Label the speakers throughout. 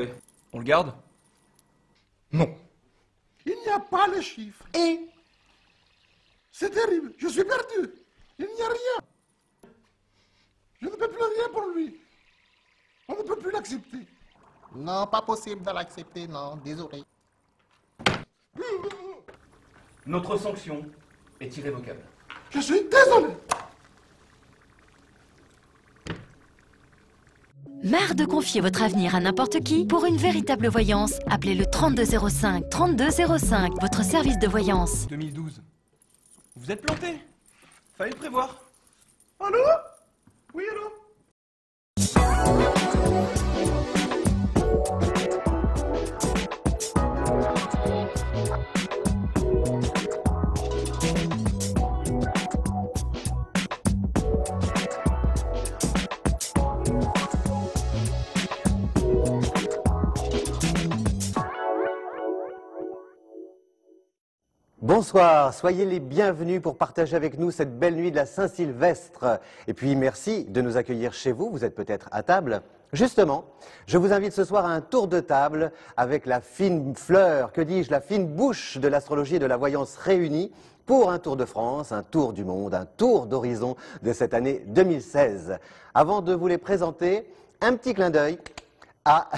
Speaker 1: fait? On le garde?
Speaker 2: Non. Il n'y a pas le chiffre. Et c'est terrible. Je suis perdu. Il n'y a rien. Je ne peux plus rien pour lui. On ne peut plus l'accepter.
Speaker 3: Non, pas possible de l'accepter, non. Désolé.
Speaker 1: Notre sanction est irrévocable.
Speaker 2: Je suis désolé.
Speaker 4: Marre de confier votre avenir à n'importe qui? Pour une véritable voyance, appelez le 3205. 3205, votre service de voyance.
Speaker 1: 2012. Vous êtes planté? Fallait le prévoir.
Speaker 2: Allô? Oui, allô?
Speaker 5: Bonsoir, soyez les bienvenus pour partager avec nous cette belle nuit de la Saint-Sylvestre. Et puis merci de nous accueillir chez vous, vous êtes peut-être à table. Justement, je vous invite ce soir à un tour de table avec la fine fleur, que dis-je, la fine bouche de l'astrologie et de la voyance réunie pour un tour de France, un tour du monde, un tour d'horizon de cette année 2016. Avant de vous les présenter, un petit clin d'œil à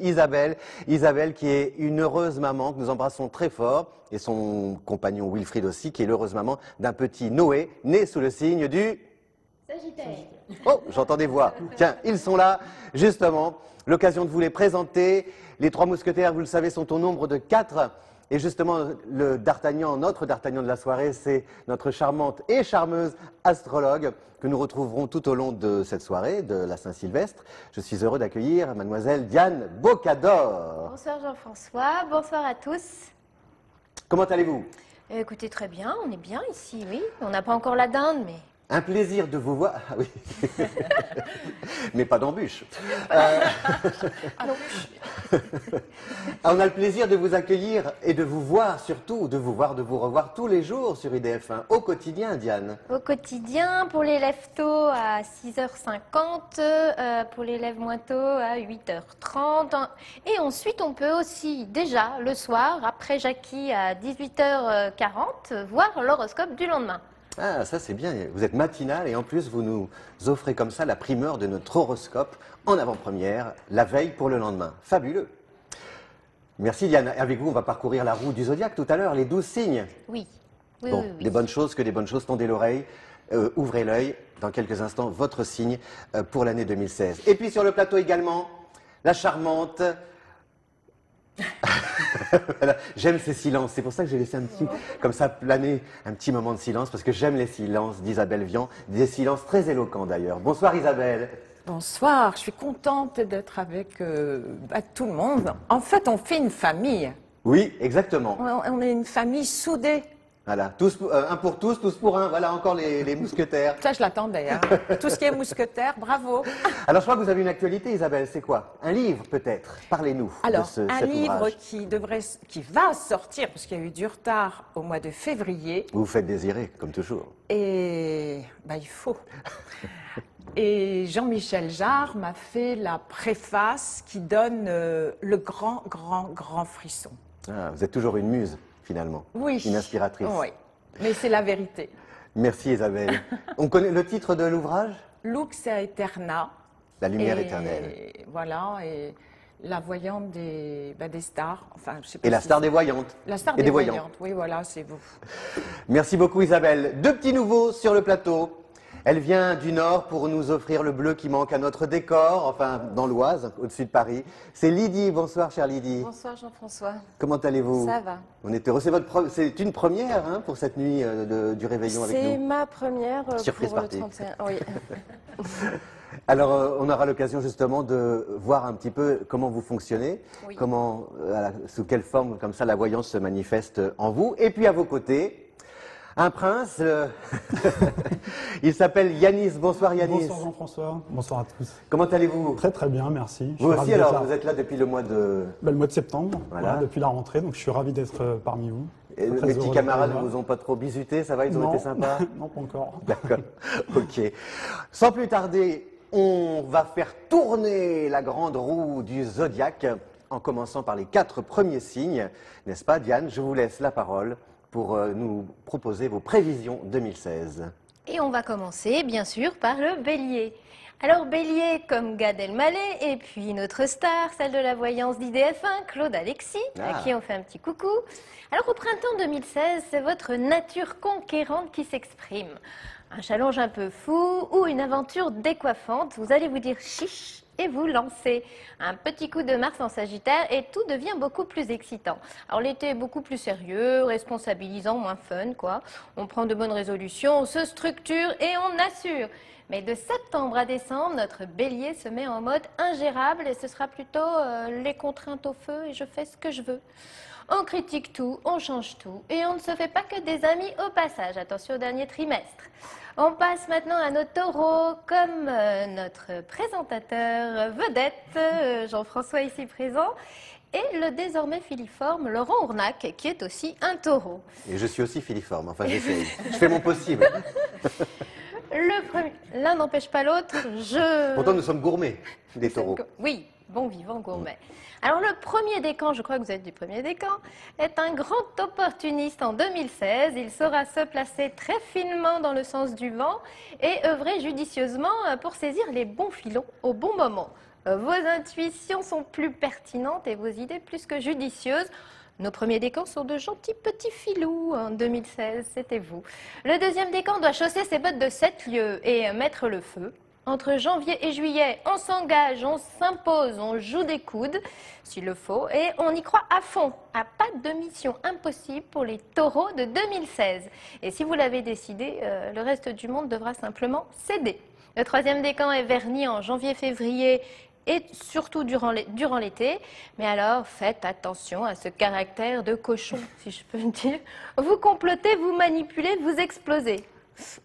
Speaker 5: Isabelle. Isabelle qui est une heureuse maman que nous embrassons très fort et son compagnon Wilfried aussi qui est l'heureuse maman d'un petit Noé né sous le signe du
Speaker 6: Sagittaire.
Speaker 5: Oh, j'entends des voix. Tiens, ils sont là, justement. L'occasion de vous les présenter. Les trois mousquetaires, vous le savez, sont au nombre de 4. Et justement, le D'Artagnan, notre D'Artagnan de la soirée, c'est notre charmante et charmeuse astrologue que nous retrouverons tout au long de cette soirée, de la Saint-Sylvestre. Je suis heureux d'accueillir mademoiselle Diane Bocador.
Speaker 6: Bonsoir Jean-François, bonsoir à tous.
Speaker 5: Comment allez-vous?
Speaker 6: Écoutez, très bien, on est bien ici, oui. On n'a pas encore la dinde, mais...
Speaker 5: Un plaisir de vous voir. Ah oui. Mais pas d'embûche. On a le plaisir de vous accueillir et de vous voir surtout, de vous revoir tous les jours sur IDF1, au quotidien, Diane.
Speaker 6: Au quotidien, pour les lève tôt à 6h50, pour les lève moins tôt à 8h30. Et ensuite, on peut aussi, déjà, le soir, après Jackie à 18h40, voir l'horoscope du lendemain.
Speaker 5: Ah, ça c'est bien, vous êtes matinale et en plus vous nous offrez comme ça la primeur de notre horoscope en avant-première, la veille pour le lendemain. Fabuleux. Merci Diane. Avec vous, on va parcourir la roue du zodiaque tout à l'heure, les 12 signes.
Speaker 6: Oui. Oui,
Speaker 5: Bon,
Speaker 6: oui, oui.
Speaker 5: des bonnes choses, que des bonnes choses, tendez l'oreille, ouvrez l'œil. Dans quelques instants, votre signe pour l'année 2016. Et puis sur le plateau également, la charmante... Voilà. J'aime ces silences, c'est pour ça que j'ai laissé un petit, comme ça, planer un petit moment de silence, parce que j'aime les silences d'Isabelle Vian, des silences très éloquents d'ailleurs. Bonsoir Isabelle.
Speaker 7: Bonsoir, je suis contente d'être avec tout le monde. En fait, on fait une famille.
Speaker 5: Oui, exactement.
Speaker 7: On est une famille soudée.
Speaker 5: Voilà, tous, un pour tous pour un, voilà encore les mousquetaires.
Speaker 7: Ça, je l'attendais. Hein. Tout ce qui est mousquetaire, bravo.
Speaker 5: Alors, je crois que vous avez une actualité, Isabelle, c'est quoi? Un livre, peut-être? Parlez-nous
Speaker 7: Alors,
Speaker 5: de
Speaker 7: un
Speaker 5: cet
Speaker 7: livre
Speaker 5: ouvrage.
Speaker 7: qui va sortir, parce qu'il y a eu du retard au mois de février.
Speaker 5: Vous vous faites désirer, comme toujours.
Speaker 7: Et il faut. Et Jean-Michel Jarre m'a fait la préface qui donne le grand frisson.
Speaker 5: Ah, vous êtes toujours une muse, finalement.
Speaker 7: Oui.
Speaker 5: Une inspiratrice.
Speaker 7: Oui, mais c'est la vérité.
Speaker 5: Merci Isabelle. On connaît le titre de l'ouvrage?
Speaker 7: Lux Aeterna.
Speaker 5: La lumière
Speaker 7: Et
Speaker 5: éternelle.
Speaker 7: Voilà, et la voyante des stars. Enfin, je sais pas
Speaker 5: Et la
Speaker 7: si
Speaker 5: star
Speaker 7: c'est-
Speaker 5: des voyantes.
Speaker 7: La star
Speaker 5: et
Speaker 7: des
Speaker 5: voyants.
Speaker 7: voyantes, oui, voilà, c'est vous.
Speaker 5: Merci beaucoup Isabelle. Deux petits nouveaux sur le plateau. Elle vient du Nord pour nous offrir le bleu qui manque à notre décor, enfin dans l'Oise, au-dessus de Paris. C'est Lydie. Bonsoir chère Lydie.
Speaker 6: Bonsoir Jean-François.
Speaker 5: Comment allez-vous?
Speaker 6: Ça va.
Speaker 5: On est heureux. C'est une première hein, pour cette nuit du réveillon avec
Speaker 6: C'est
Speaker 5: nous.
Speaker 6: ma première
Speaker 5: Surprise
Speaker 6: pour
Speaker 5: party.
Speaker 6: le 31. Oui.
Speaker 5: Alors, on aura l'occasion justement de voir un petit peu comment vous fonctionnez,
Speaker 6: Oui.
Speaker 5: comment, sous quelle forme comme ça la voyance se manifeste en vous. Et puis à vos côtés, un prince, il s'appelle Yanis. Bonsoir Yanis.
Speaker 8: Bonsoir Jean-François, bonsoir à tous.
Speaker 5: Comment allez-vous?
Speaker 8: Très très bien, merci. Je
Speaker 5: Vous
Speaker 8: suis
Speaker 5: aussi
Speaker 8: ravi d'être
Speaker 5: alors,
Speaker 8: là.
Speaker 5: vous êtes là depuis le mois de...
Speaker 8: Le mois de septembre,
Speaker 5: Voilà.
Speaker 8: voilà, depuis la rentrée, donc je suis ravi d'être parmi vous.
Speaker 5: Et
Speaker 8: Très
Speaker 5: les
Speaker 8: heureux
Speaker 5: petits
Speaker 8: d'être
Speaker 5: camarades
Speaker 8: là.
Speaker 5: ne vous ont pas trop bisuté, ça va, ils ont
Speaker 8: Non,
Speaker 5: été sympas?
Speaker 8: non, pas encore.
Speaker 5: D'accord, ok. Sans plus tarder, On va faire tourner la grande roue du zodiaque en commençant par les 4 premiers signes. N'est-ce pas, Diane? Je vous laisse la parole pour nous proposer vos prévisions 2016.
Speaker 6: Et on va commencer, bien sûr, par le bélier. Alors, bélier comme Gad Elmaleh, et puis notre star, celle de la voyance d'IDF1, Claude Alexis, à qui on fait un petit coucou. Alors, au printemps 2016, c'est votre nature conquérante qui s'exprime. Un challenge un peu fou ou une aventure décoiffante, vous allez vous dire chiche et vous lancez. Un petit coup de Mars en Sagittaire et tout devient beaucoup plus excitant. Alors l'été est beaucoup plus sérieux, responsabilisant, moins fun quoi. On prend de bonnes résolutions, on se structure et on assure. Mais de septembre à décembre, notre bélier se met en mode ingérable et ce sera plutôt les contraintes au feu et je fais ce que je veux. On critique tout, on change tout et on ne se fait pas que des amis au passage. Attention au dernier trimestre. On passe maintenant à nos taureaux, comme notre présentateur vedette, Jean-François ici présent, et le désormais filiforme Laurent Ournac, qui est aussi un taureau.
Speaker 5: Et je suis aussi filiforme, enfin j'essaye. Je fais mon possible.
Speaker 6: L'un n'empêche pas l'autre,
Speaker 5: Pourtant nous sommes gourmets, des taureaux.
Speaker 6: Oui, bon vivant gourmet. Alors le premier décan, je crois que vous êtes du premier décan, est un grand opportuniste en 2016. Il saura se placer très finement dans le sens du vent et œuvrer judicieusement pour saisir les bons filons au bon moment. Vos intuitions sont plus pertinentes et vos idées plus que judicieuses. Nos premiers décans sont de gentils petits filous en 2016, c'était vous. Le deuxième décan doit chausser ses bottes de 7 lieues et mettre le feu. Entre janvier et juillet, on s'engage, on s'impose, on joue des coudes, s'il le faut, et on y croit à fond. À pas de mission impossible pour les taureaux de 2016. Et si vous l'avez décidé, le reste du monde devra simplement céder. Le troisième décan est verni en janvier-février et surtout durant l'été. Mais alors, faites attention à ce caractère de cochon, si je peux le dire. Vous complotez, vous manipulez, vous explosez.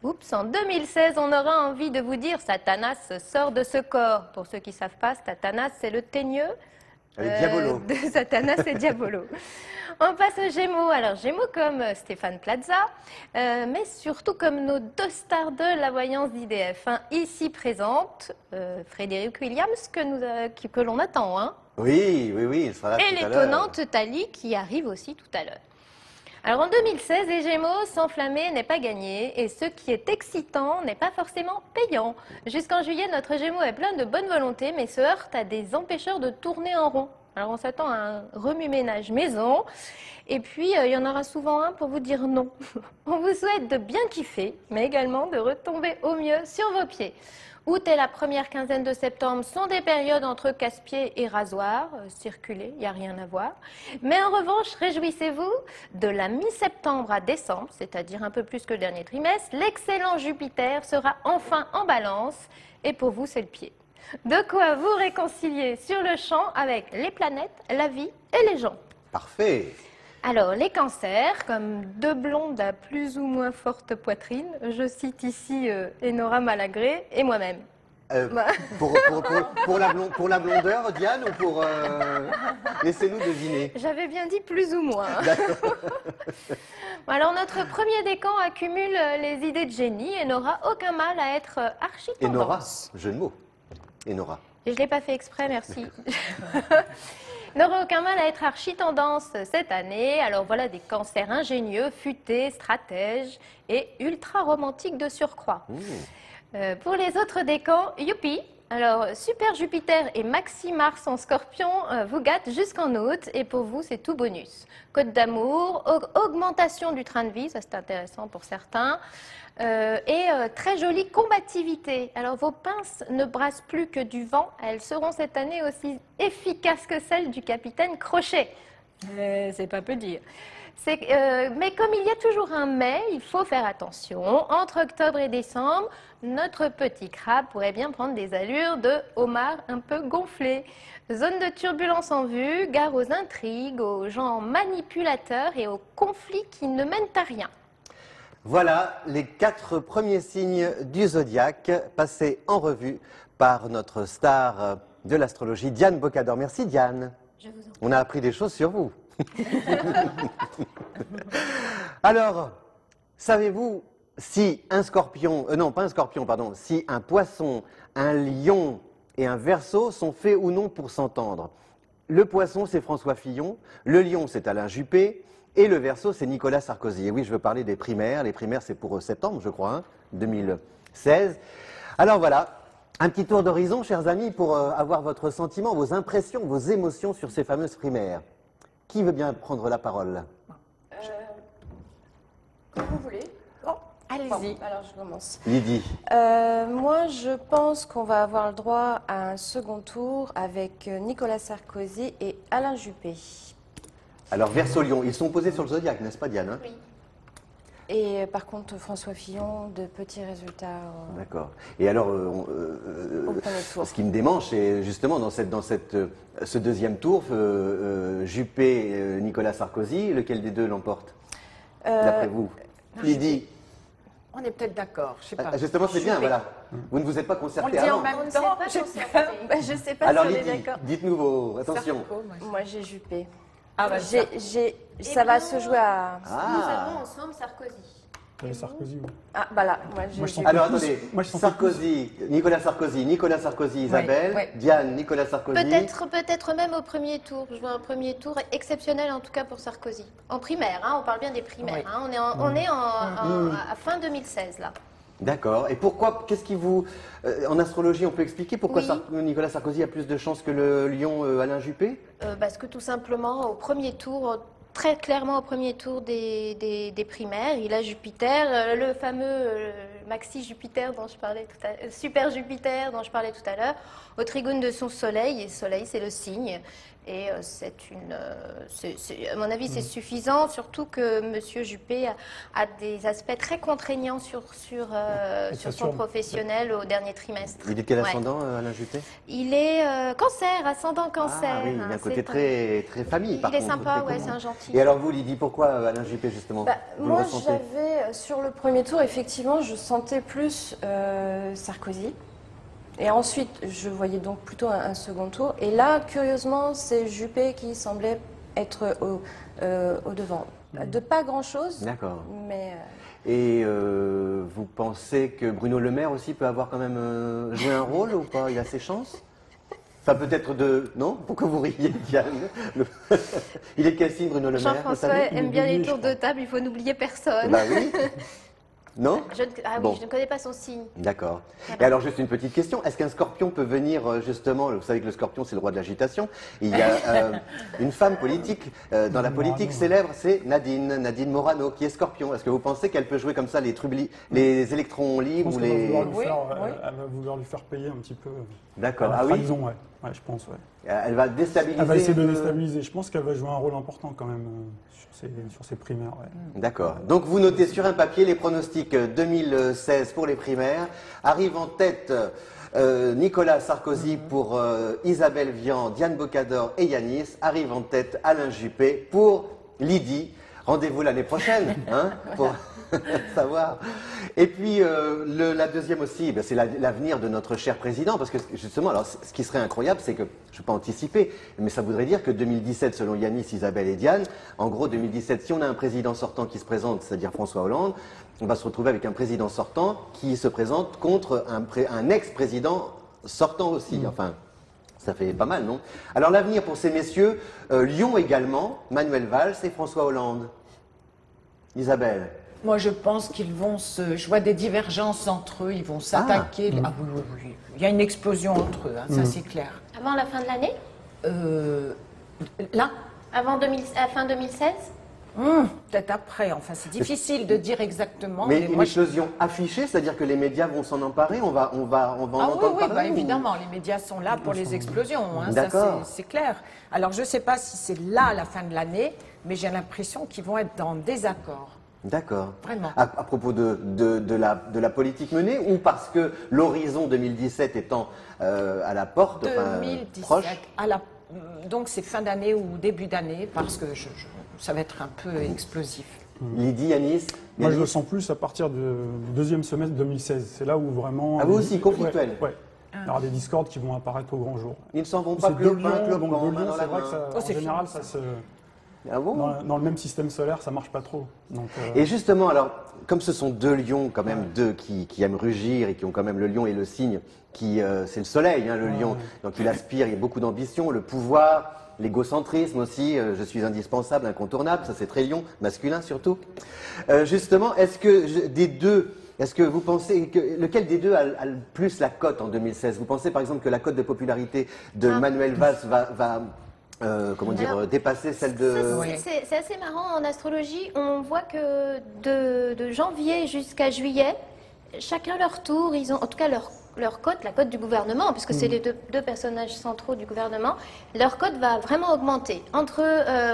Speaker 6: Oups, en 2016, on aura envie de vous dire Satanas sort de ce corps. Pour ceux qui ne savent pas, Satanas, c'est le teigneux
Speaker 5: Diabolo.
Speaker 6: de Satanas et Diabolo. On passe aux Gémeaux. Alors, Gémeaux comme Stéphane Plaza, mais surtout comme nos 2 stars de la voyance d'IDF1 ici présentes, Frédéric Williams, que l'on attend. Hein.
Speaker 5: Oui, il sera là tout à
Speaker 6: Et
Speaker 5: l'heure.
Speaker 6: l'étonnante Thalie qui arrive aussi tout à l'heure. Alors en 2016, les Gémeaux, s'enflammer n'est pas gagné et ce qui est excitant n'est pas forcément payant. Jusqu'en juillet, notre Gémeaux est plein de bonne volonté mais se heurte à des empêcheurs de tourner en rond. Alors on s'attend à un remue-ménage maison et puis il y en aura souvent un pour vous dire non. On vous souhaite de bien kiffer mais également de retomber au mieux sur vos pieds. Août et la première quinzaine de septembre sont des périodes entre casse-pieds et rasoir. Circulez, il n'y a rien à voir. Mais en revanche, réjouissez-vous, de la mi-septembre à décembre, c'est-à-dire un peu plus que le dernier trimestre, l'excellent Jupiter sera enfin en balance et pour vous, c'est le pied. De quoi vous réconcilier sur le champ avec les planètes, la vie et les gens.
Speaker 5: Parfait.
Speaker 6: Alors, les cancers, comme 2 blondes à plus ou moins forte poitrine, je cite ici Enora Malagré et moi-même.
Speaker 5: Pour la blondeur, Diane, ou pour... Laissez-nous deviner.
Speaker 6: J'avais bien dit plus ou moins. Alors, notre premier décan accumule les idées de génie et n'aura aucun mal à être archi-tendance.
Speaker 5: Enora, jeu de mots. Enora.
Speaker 6: Je ne l'ai pas fait exprès, merci. N'aura aucun mal à être archi-tendance cette année. Alors voilà des cancers ingénieux, futés, stratèges et ultra romantiques de surcroît. Pour les autres décans, youpi. Alors super Jupiter et Maxi Mars en Scorpion vous gâtent jusqu'en août et pour vous c'est tout bonus. Côte d'amour, augmentation du train de vie, ça c'est intéressant pour certains. Et très jolie combativité. Alors vos pinces ne brassent plus que du vent, elles seront cette année aussi efficaces que celles du capitaine Crochet. C'est pas peu dire. Mais comme il y a toujours un mais, il faut faire attention. Entre octobre et décembre, notre petit crabe pourrait bien prendre des allures de homard un peu gonflé. Zone de turbulence en vue, gare aux intrigues, aux gens manipulateurs et aux conflits qui ne mènent à rien.
Speaker 5: Voilà les 4 premiers signes du zodiaque passés en revue par notre star de l'astrologie, Diane Bocador. Merci Diane.
Speaker 6: Je vous en prie.
Speaker 5: On a appris des choses sur vous. Alors, savez-vous si un scorpion, non pas un scorpion, pardon, si un poisson, un lion et un Verseau sont faits ou non pour s'entendre. Le poisson, c'est François Fillon, le lion, c'est Alain Juppé, et le Verseau, c'est Nicolas Sarkozy. Et oui, je veux parler des primaires. Les primaires, c'est pour septembre, je crois, hein, 2016. Alors voilà, un petit tour d'horizon, chers amis, pour avoir votre sentiment, vos impressions, vos émotions sur ces fameuses primaires. Qui veut bien prendre la parole?
Speaker 9: Comme vous voulez.
Speaker 7: Allez-y.
Speaker 9: Bon, alors je commence.
Speaker 5: Lydie.
Speaker 9: Moi, je pense qu'on va avoir le droit à un second tour avec Nicolas Sarkozy et Alain Juppé.
Speaker 5: Alors, Verseau-Lion, ils sont posés sur le zodiaque, n'est-ce pas, Diane, hein?
Speaker 9: Oui. Et par contre, François Fillon, de petits résultats
Speaker 5: D'accord. Et alors,
Speaker 9: au premier tour.
Speaker 5: ce qui me démange, c'est justement dans ce deuxième tour, Juppé, Nicolas Sarkozy, lequel des deux l'emporte, d'après vous? Lydie.
Speaker 7: On est peut-être d'accord, je sais pas.
Speaker 5: Justement, c'est bien,
Speaker 7: Juppé.
Speaker 5: voilà. Vous ne vous êtes pas
Speaker 7: On
Speaker 5: concerté
Speaker 7: le dit en
Speaker 5: avant.
Speaker 7: même
Speaker 9: On ne
Speaker 7: temps.
Speaker 9: s'est pas concerté. Je ne sais pas
Speaker 5: Alors,
Speaker 9: si on est
Speaker 5: Lydie,
Speaker 9: d'accord.
Speaker 5: dites-nous vos... Attention.
Speaker 7: Sarko, moi,
Speaker 9: Moi, j'ai Juppé.
Speaker 7: Ah, bah,
Speaker 9: Ça va se jouer à...
Speaker 6: Nous
Speaker 5: Ah.
Speaker 6: avons ensemble Sarkozy.
Speaker 8: Sarkozy, oui.
Speaker 9: Ah, bah là, moi, j'ai
Speaker 8: Moi, je sens
Speaker 9: Juppé.
Speaker 5: Alors,
Speaker 8: plus-
Speaker 5: attendez,
Speaker 8: moi, je sens
Speaker 5: Sarkozy, Nicolas Sarkozy, Isabelle,
Speaker 7: ouais.
Speaker 5: Diane, Nicolas Sarkozy.
Speaker 6: Peut-être même au premier tour. Je vois un premier tour exceptionnel en tout cas pour Sarkozy. En primaire, hein, on parle bien des primaires.
Speaker 7: Oui.
Speaker 6: Hein, on est à fin 2016 là.
Speaker 5: D'accord. Et pourquoi, qu'est-ce qui vous... en astrologie, on peut expliquer pourquoi
Speaker 6: Oui.
Speaker 5: Nicolas Sarkozy a plus de chances que le lion Alain Juppé?
Speaker 6: Parce que tout simplement, au premier tour, très clairement au premier tour des primaires, il a Jupiter, le fameux Maxi Jupiter dont je parlais tout à l'heure, Super Jupiter dont je parlais tout à l'heure, au trigone de son Soleil, et Soleil c'est le signe. Et à mon avis, c'est suffisant, surtout que M. Juppé a des aspects très contraignants sur son professionnel au dernier trimestre.
Speaker 5: Il est de quel
Speaker 6: Ouais.
Speaker 5: ascendant, Alain Juppé?
Speaker 6: Il est cancer, ascendant cancer.
Speaker 5: Ah oui, il a un
Speaker 6: hein,
Speaker 5: côté
Speaker 6: c'est
Speaker 5: très, très famille, par
Speaker 6: Il est
Speaker 5: contre.
Speaker 6: sympa,
Speaker 5: très
Speaker 6: ouais,
Speaker 5: commun.
Speaker 6: c'est un gentil.
Speaker 5: Et alors vous, Lydie, pourquoi Alain Juppé, justement vous
Speaker 9: Moi,
Speaker 5: le ressentez?
Speaker 9: j'avais, sur le premier tour, effectivement, je sentais plus Sarkozy. Et ensuite, je voyais donc plutôt un second tour. Et là, curieusement, c'est Juppé qui semblait être au devant. De pas grand-chose,
Speaker 5: D'accord.
Speaker 9: mais...
Speaker 5: Et vous pensez que Bruno Le Maire aussi peut avoir quand même joué un rôle ou pas? Il a ses chances? Enfin, peut-être de... Non? Pourquoi vous riez, Diane? Il est de quel signe, Bruno Le Maire? vous
Speaker 6: Jean-François
Speaker 5: savez?
Speaker 6: aime bien les
Speaker 8: Bélier,
Speaker 6: tours
Speaker 8: je crois.
Speaker 6: de table, il faut n'oublier personne.
Speaker 5: Bah oui. Non? Bon.
Speaker 6: Je ne connais pas son signe.
Speaker 5: D'accord.
Speaker 6: Voilà.
Speaker 5: Et alors, juste une petite question. Est-ce qu'un scorpion peut venir, justement, vous savez que le scorpion, c'est le roi de l'agitation. Il y a une femme politique, dans la politique
Speaker 8: Morano.
Speaker 5: célèbre, c'est Nadine Morano, qui est scorpion. Est-ce que vous pensez qu'elle peut jouer comme ça les électrons
Speaker 8: Je
Speaker 5: libres
Speaker 8: pense
Speaker 5: ou
Speaker 8: qu'elle va
Speaker 5: les...
Speaker 8: vouloir lui
Speaker 7: Oui,
Speaker 8: faire,
Speaker 7: oui.
Speaker 8: elle va vouloir lui faire payer un petit peu.
Speaker 5: D'accord.
Speaker 8: La
Speaker 5: Ah oui?
Speaker 8: trahison, ouais. Ouais, je pense, ouais.
Speaker 5: Elle va déstabiliser...
Speaker 8: Elle va essayer de
Speaker 5: le-
Speaker 8: déstabiliser. Je pense qu'elle va jouer un rôle important quand même sur ses primaires, ouais.
Speaker 5: D'accord. Donc vous notez sur un papier les pronostics 2016 pour les primaires. Arrive en tête Nicolas Sarkozy pour Isabelle Vian, Diane Bocador et Yanis. Arrive en tête Alain Juppé pour Lydie. Rendez-vous l'année prochaine, hein, pour savoir. Et puis la deuxième aussi, ben, c'est l'avenir de notre cher président, parce que justement, alors ce qui serait incroyable, c'est que, je ne vais pas anticiper, mais ça voudrait dire que 2017, selon Yanis, Isabelle et Diane, en gros 2017, si on a un président sortant qui se présente, c'est-à-dire François Hollande, on va se retrouver avec un président sortant qui se présente contre un ex-président sortant aussi. Enfin, ça fait pas mal, non? Alors l'avenir pour ces messieurs, Lyon également, Manuel Valls et François Hollande. Isabelle.
Speaker 7: Moi, je pense qu'ils vont je vois des divergences entre eux, ils vont s'attaquer. Ah oui, oui, oui. Il y a une explosion entre eux, hein, ça c'est clair.
Speaker 6: Avant la fin de l'année?
Speaker 7: Là,
Speaker 6: Avant fin 2016?
Speaker 7: peut-être après. Enfin, c'est difficile de dire exactement.
Speaker 5: Mais
Speaker 7: mais
Speaker 5: une
Speaker 7: moi,
Speaker 5: explosion affichée, c'est-à-dire que les médias vont s'en emparer, on va en
Speaker 7: Ah oui,
Speaker 5: entendre
Speaker 7: oui,
Speaker 5: parler
Speaker 7: bah,
Speaker 5: ou-
Speaker 7: évidemment, les médias sont là pour les explosions, hein, ça
Speaker 5: D'accord.
Speaker 7: c'est clair. Alors je ne sais pas si c'est là à la fin de l'année, mais j'ai l'impression qu'ils vont être en désaccord.
Speaker 5: D'accord.
Speaker 7: Vraiment.
Speaker 5: À propos de la politique menée ou parce que l'horizon 2017 étant à la porte, enfin,
Speaker 7: 2017,
Speaker 5: proche?
Speaker 7: donc c'est fin d'année ou début d'année, parce que ça va être un peu explosif.
Speaker 5: Lydie, Yanis?
Speaker 8: Moi, je
Speaker 5: Yanis
Speaker 8: le sens plus à partir du deuxième semestre 2016. C'est là où vraiment...
Speaker 5: Ah, vous aussi, conflictuel.
Speaker 8: Ouais. Il y aura des discordes qui vont apparaître au grand jour.
Speaker 5: Ils ne s'en vont pas
Speaker 8: C'est
Speaker 5: plus
Speaker 8: deux
Speaker 5: loin,
Speaker 8: lions, donc
Speaker 5: main
Speaker 8: deux
Speaker 5: dans
Speaker 8: lions,
Speaker 5: la
Speaker 8: c'est vrai
Speaker 5: main.
Speaker 8: que ça,
Speaker 7: Oh,
Speaker 8: en
Speaker 7: c'est
Speaker 8: général,
Speaker 7: fini,
Speaker 8: ça
Speaker 5: Ah bon?
Speaker 8: Dans le même système solaire, ça marche pas trop. Donc,
Speaker 5: Et justement, alors, comme ce sont deux lions, quand même, deux qui aiment rugir et qui ont quand même le lion et le cygne, c'est le soleil, hein, le lion. Donc il aspire, il y a beaucoup d'ambition, le pouvoir, l'égocentrisme aussi, je suis indispensable, incontournable, ça c'est très lion, masculin surtout. Justement, est-ce que des deux, est-ce que vous pensez, lequel des deux a le plus la cote en 2016? Vous pensez par exemple que la cote de popularité de Manuel Valls va comment dire,
Speaker 6: Alors,
Speaker 5: dépasser celle de...
Speaker 6: C'est assez marrant, en astrologie, on voit que de janvier jusqu'à juillet, chacun leur tour, ils ont en tout cas leur cote, la cote du gouvernement, puisque c'est les deux personnages centraux du gouvernement, leur cote va vraiment augmenter.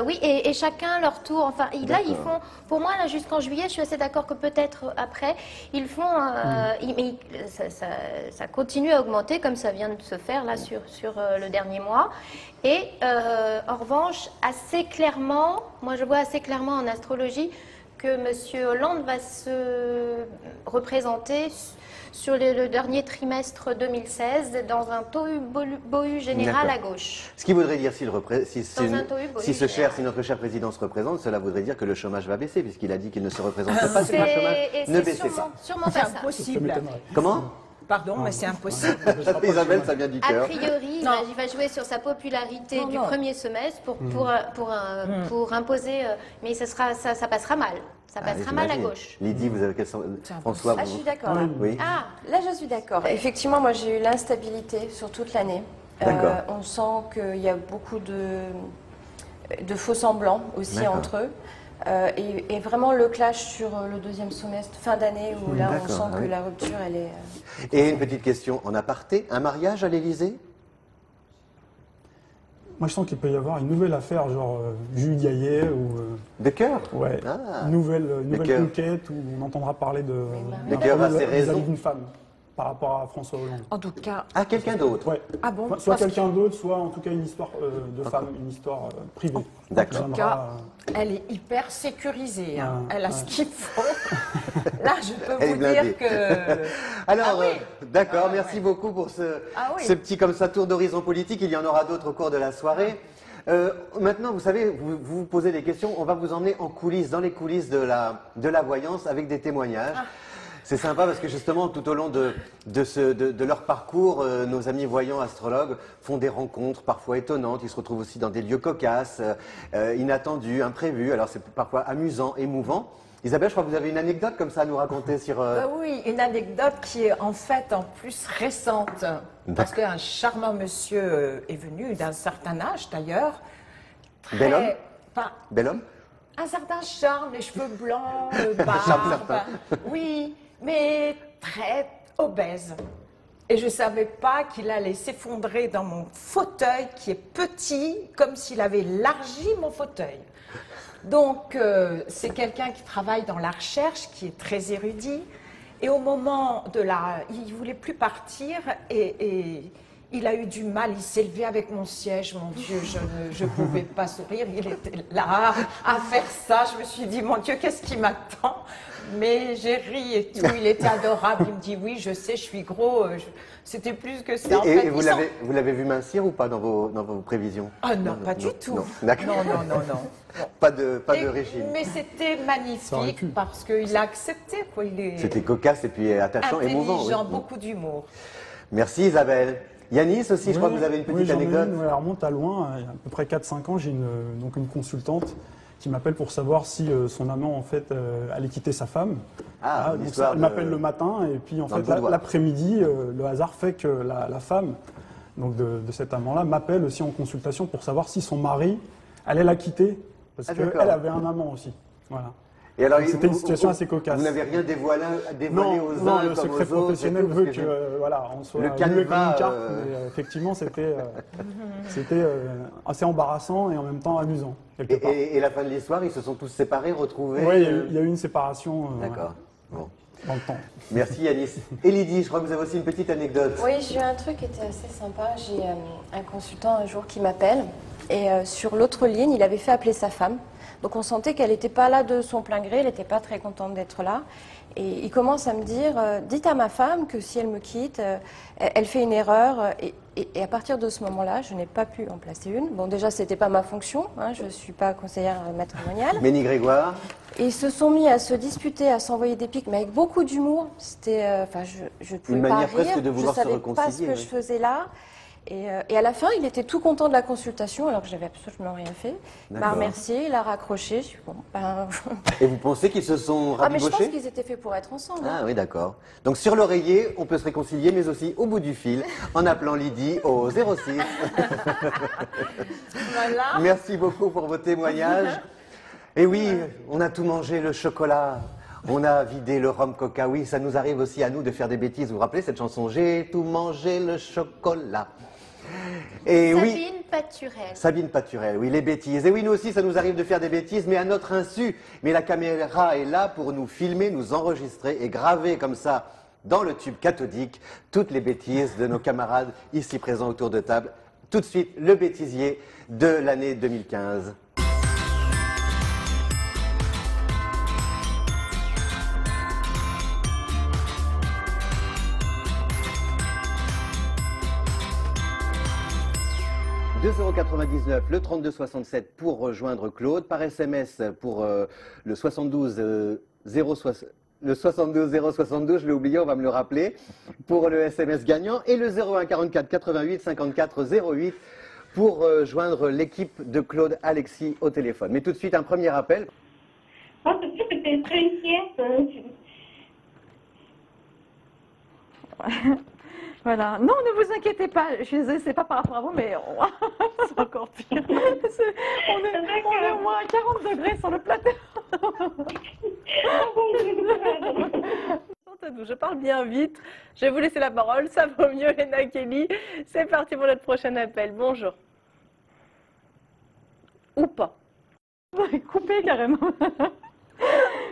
Speaker 6: Oui, et chacun leur tour, enfin, là, ils font, pour moi, là, jusqu'en juillet, je suis assez d'accord que peut-être après, ils font, ça continue à augmenter, comme ça vient de se faire, là, sur le dernier mois. Et, en revanche, assez clairement, moi, je vois assez clairement en astrologie que M. Hollande va se représenter sur le dernier trimestre 2016 dans un tohu-bohu général à gauche.
Speaker 5: Ce qui voudrait dire, si notre cher président se représente, cela voudrait dire que le chômage va baisser, puisqu'il a dit qu'il ne se représenterait pas, le chômage ne baissait pas.
Speaker 6: Sûrement
Speaker 7: C'est
Speaker 6: pas ça.
Speaker 7: impossible.
Speaker 5: Comment?
Speaker 7: Pardon, mais c'est impossible.
Speaker 5: Isabelle, ça vient du
Speaker 6: A
Speaker 5: cœur.
Speaker 6: priori, il va jouer sur sa popularité du premier semestre pour imposer, mais ça passera mal. Ça passera mal à gauche.
Speaker 5: Lydie, vous avez François,
Speaker 9: Ah, je suis d'accord.
Speaker 5: Oui.
Speaker 6: Ah,
Speaker 9: Là, je suis d'accord. Effectivement, moi, j'ai eu l'instabilité sur toute l'année.
Speaker 5: D'accord.
Speaker 9: On sent qu'il y a beaucoup de faux semblants aussi
Speaker 5: D'accord.
Speaker 9: entre eux. Et vraiment le clash sur le deuxième semestre, fin d'année, où là, on
Speaker 5: D'accord,
Speaker 9: sent que la rupture, elle est...
Speaker 5: Et une petite question en aparté, un mariage à l'Élysée?
Speaker 8: moi, je sens qu'il peut y avoir une nouvelle affaire, genre Jules Gaillet ou
Speaker 5: De cœur?
Speaker 8: ouais,
Speaker 5: Ah.
Speaker 8: une nouvelle
Speaker 5: cœur.
Speaker 8: conquête où on entendra parler
Speaker 5: De cœur a ses raisons.
Speaker 8: d'une femme par rapport à François Hollande.
Speaker 7: En tout cas,
Speaker 5: Ah, quelqu'un d'autre?
Speaker 8: Ouais.
Speaker 7: ah bon,
Speaker 8: Soit
Speaker 7: parce
Speaker 8: quelqu'un d'autre, soit en tout cas une histoire de femme, une histoire privée.
Speaker 5: D'accord.
Speaker 7: En tout cas, elle est hyper sécurisée. Hein.
Speaker 8: Ouais,
Speaker 7: Elle a ce qu'il faut. Là, je peux
Speaker 5: Elle est
Speaker 7: vous
Speaker 5: blindée.
Speaker 7: dire que...
Speaker 5: Alors,
Speaker 7: Ah oui.
Speaker 5: d'accord,
Speaker 7: Ah ouais,
Speaker 5: merci beaucoup pour ce
Speaker 7: oui.
Speaker 5: petit comme ça tour d'horizon politique. Il y en aura d'autres au cours de la soirée. Maintenant, vous savez, vous vous posez des questions. On va vous emmener en coulisses, dans les coulisses de la voyance avec des témoignages. C'est sympa parce que justement, tout au long de leur parcours, nos amis voyants astrologues font des rencontres parfois étonnantes. Ils se retrouvent aussi dans des lieux cocasses, inattendus, imprévus. Alors c'est parfois amusant, émouvant. Isabelle, je crois que vous avez une anecdote comme ça à nous raconter sur...
Speaker 7: Oui, une anecdote qui est en fait en plus récente. Parce qu'un charmant monsieur est venu, d'un certain âge d'ailleurs.
Speaker 5: Bel homme
Speaker 7: Pas,
Speaker 5: Bel homme?
Speaker 7: un certain charme, les cheveux blancs,
Speaker 5: Charme
Speaker 7: barbe.
Speaker 5: certain.
Speaker 7: Oui, mais très obèse. Et je ne savais pas qu'il allait s'effondrer dans mon fauteuil qui est petit, comme s'il avait élargi mon fauteuil. Donc, c'est quelqu'un qui travaille dans la recherche, qui est très érudit. Et au moment de il ne voulait plus partir et il a eu du mal. Il s'est levé avec mon siège, mon Dieu, je ne pouvais pas sourire. Il était là à faire ça. Je me suis dit, mon Dieu, qu'est-ce qui m'attend? Mais j'ai ri et tout. Il était adorable. Il me dit, oui, je sais, je suis gros. C'était plus que ça. En
Speaker 5: Et
Speaker 7: fait,
Speaker 5: vous l'avez vu mincir ou pas dans vos prévisions?
Speaker 7: Ah non, pas du tout.
Speaker 5: Non, d'accord.
Speaker 7: Non.
Speaker 5: Pas de régime.
Speaker 7: Mais c'était
Speaker 8: Ça aurait
Speaker 7: magnifique
Speaker 8: pu.
Speaker 7: parce qu'il a accepté. Quoi. Il est
Speaker 5: C'était cocasse et puis attachant, émouvant.
Speaker 7: intelligent,
Speaker 5: Oui.
Speaker 7: beaucoup d'humour.
Speaker 5: Merci Isabelle. Yanis aussi, je crois que vous avez une petite
Speaker 8: j'en ai
Speaker 5: anecdote.
Speaker 8: une, elle remonte à loin. Il y a à peu près 4-5 ans, j'ai donc une consultante qui m'appelle pour savoir si son amant en fait allait quitter sa femme.
Speaker 5: Ah,
Speaker 8: donc
Speaker 5: l'histoire
Speaker 8: elle
Speaker 5: de-
Speaker 8: m'appelle le matin et puis en
Speaker 5: Dans le
Speaker 8: fait
Speaker 5: boudoir.
Speaker 8: l'après-midi, le hasard fait que la femme donc de cet amant-là m'appelle aussi en consultation pour savoir si son mari allait la quitter parce
Speaker 5: Ah, d'accord.
Speaker 8: qu'elle avait un amant aussi. Voilà.
Speaker 5: Et alors,
Speaker 8: C'était une situation assez cocasse.
Speaker 5: Vous n'avez rien dévoilé
Speaker 8: Non,
Speaker 5: aux
Speaker 8: non,
Speaker 5: uns
Speaker 8: le
Speaker 5: comme
Speaker 8: secret
Speaker 5: aux autres,
Speaker 8: professionnel
Speaker 5: et tout,
Speaker 8: veut
Speaker 5: parce
Speaker 8: que
Speaker 5: que
Speaker 8: voilà, on soit
Speaker 5: le
Speaker 8: muet comme
Speaker 5: canevas,
Speaker 8: une carte, mais effectivement c'était assez embarrassant et en même temps amusant quelque part.
Speaker 5: et la fin de l'histoire, ils se sont tous séparés, retrouvés.
Speaker 8: Oui, il y a eu une séparation.
Speaker 5: D'accord. Bon.
Speaker 8: dans le temps.
Speaker 5: Merci Yanis. Et Lydie, je crois que vous avez aussi une petite anecdote.
Speaker 9: Oui, j'ai eu un truc qui était assez sympa. J'ai un consultant un jour qui m'appelle et sur l'autre ligne, il avait fait appeler sa femme. Donc on sentait qu'elle n'était pas là de son plein gré, elle n'était pas très contente d'être là. Et il commence à me dire, dites à ma femme que si elle me quitte, elle fait une erreur. Et à partir de ce moment-là, je n'ai pas pu en placer une. Bon, déjà, ce n'était pas ma fonction, hein, je ne suis pas conseillère matrimoniale.
Speaker 5: Ménie Grégoire.
Speaker 9: Et ils se sont mis à se disputer, à s'envoyer des pics, mais avec beaucoup d'humour. C'était, enfin, je ne pouvais
Speaker 5: Une
Speaker 9: pas
Speaker 5: manière
Speaker 9: rire.
Speaker 5: presque de vouloir se
Speaker 9: je savais pas ce
Speaker 5: réconcilier,
Speaker 9: que
Speaker 5: oui.
Speaker 9: je faisais là. Et à la fin, il était tout content de la consultation, alors que j'avais absolument rien fait. Il m'a
Speaker 5: D'accord.
Speaker 9: remercié, il a raccroché. Je suis bon, ben...
Speaker 5: Et vous pensez qu'ils se sont
Speaker 9: Ah, mais je pense
Speaker 5: rabibochés?
Speaker 9: qu'ils étaient faits pour être ensemble.
Speaker 5: Ah oui, d'accord. Donc sur l'oreiller, on peut se réconcilier, mais aussi au bout du fil, en appelant Lydie au 06.
Speaker 7: Voilà.
Speaker 5: Merci beaucoup pour vos témoignages. Et oui, on a tout mangé, le chocolat. On a vidé le rhum coca. Oui, ça nous arrive aussi à nous de faire des bêtises. Vous vous rappelez cette chanson? J'ai tout mangé, le chocolat. Et oui.
Speaker 6: Sabine Paturel.
Speaker 5: Sabine Paturel, oui, les bêtises. Et oui, nous aussi, ça nous arrive de faire des bêtises, mais à notre insu. Mais la caméra est là pour nous filmer, nous enregistrer et graver comme ça, dans le tube cathodique, toutes les bêtises de nos camarades ici présents autour de table. Tout de suite, le bêtisier de l'année 2015. €2,99 le 3267 pour rejoindre Claude, par SMS pour le 72 072, je l'ai oublié, on va me le rappeler, pour le SMS gagnant, et le 01 44 88 54 08 pour joindre l'équipe de Claude Alexis au téléphone. Mais tout de suite, un premier appel.
Speaker 10: Oh, tout de suite, j'étais très inquiète.
Speaker 11: Voilà. Non, ne vous inquiétez pas. Je suis désolée, c'est pas par rapport à vous, mais c'est encore pire. On est au moins à 40 degrés sur le plateau. Je parle bien vite. Je vais vous laisser la parole. Ça vaut mieux, Léna Kelly. C'est parti pour notre prochain appel. Bonjour. Ou pas. Coupé carrément.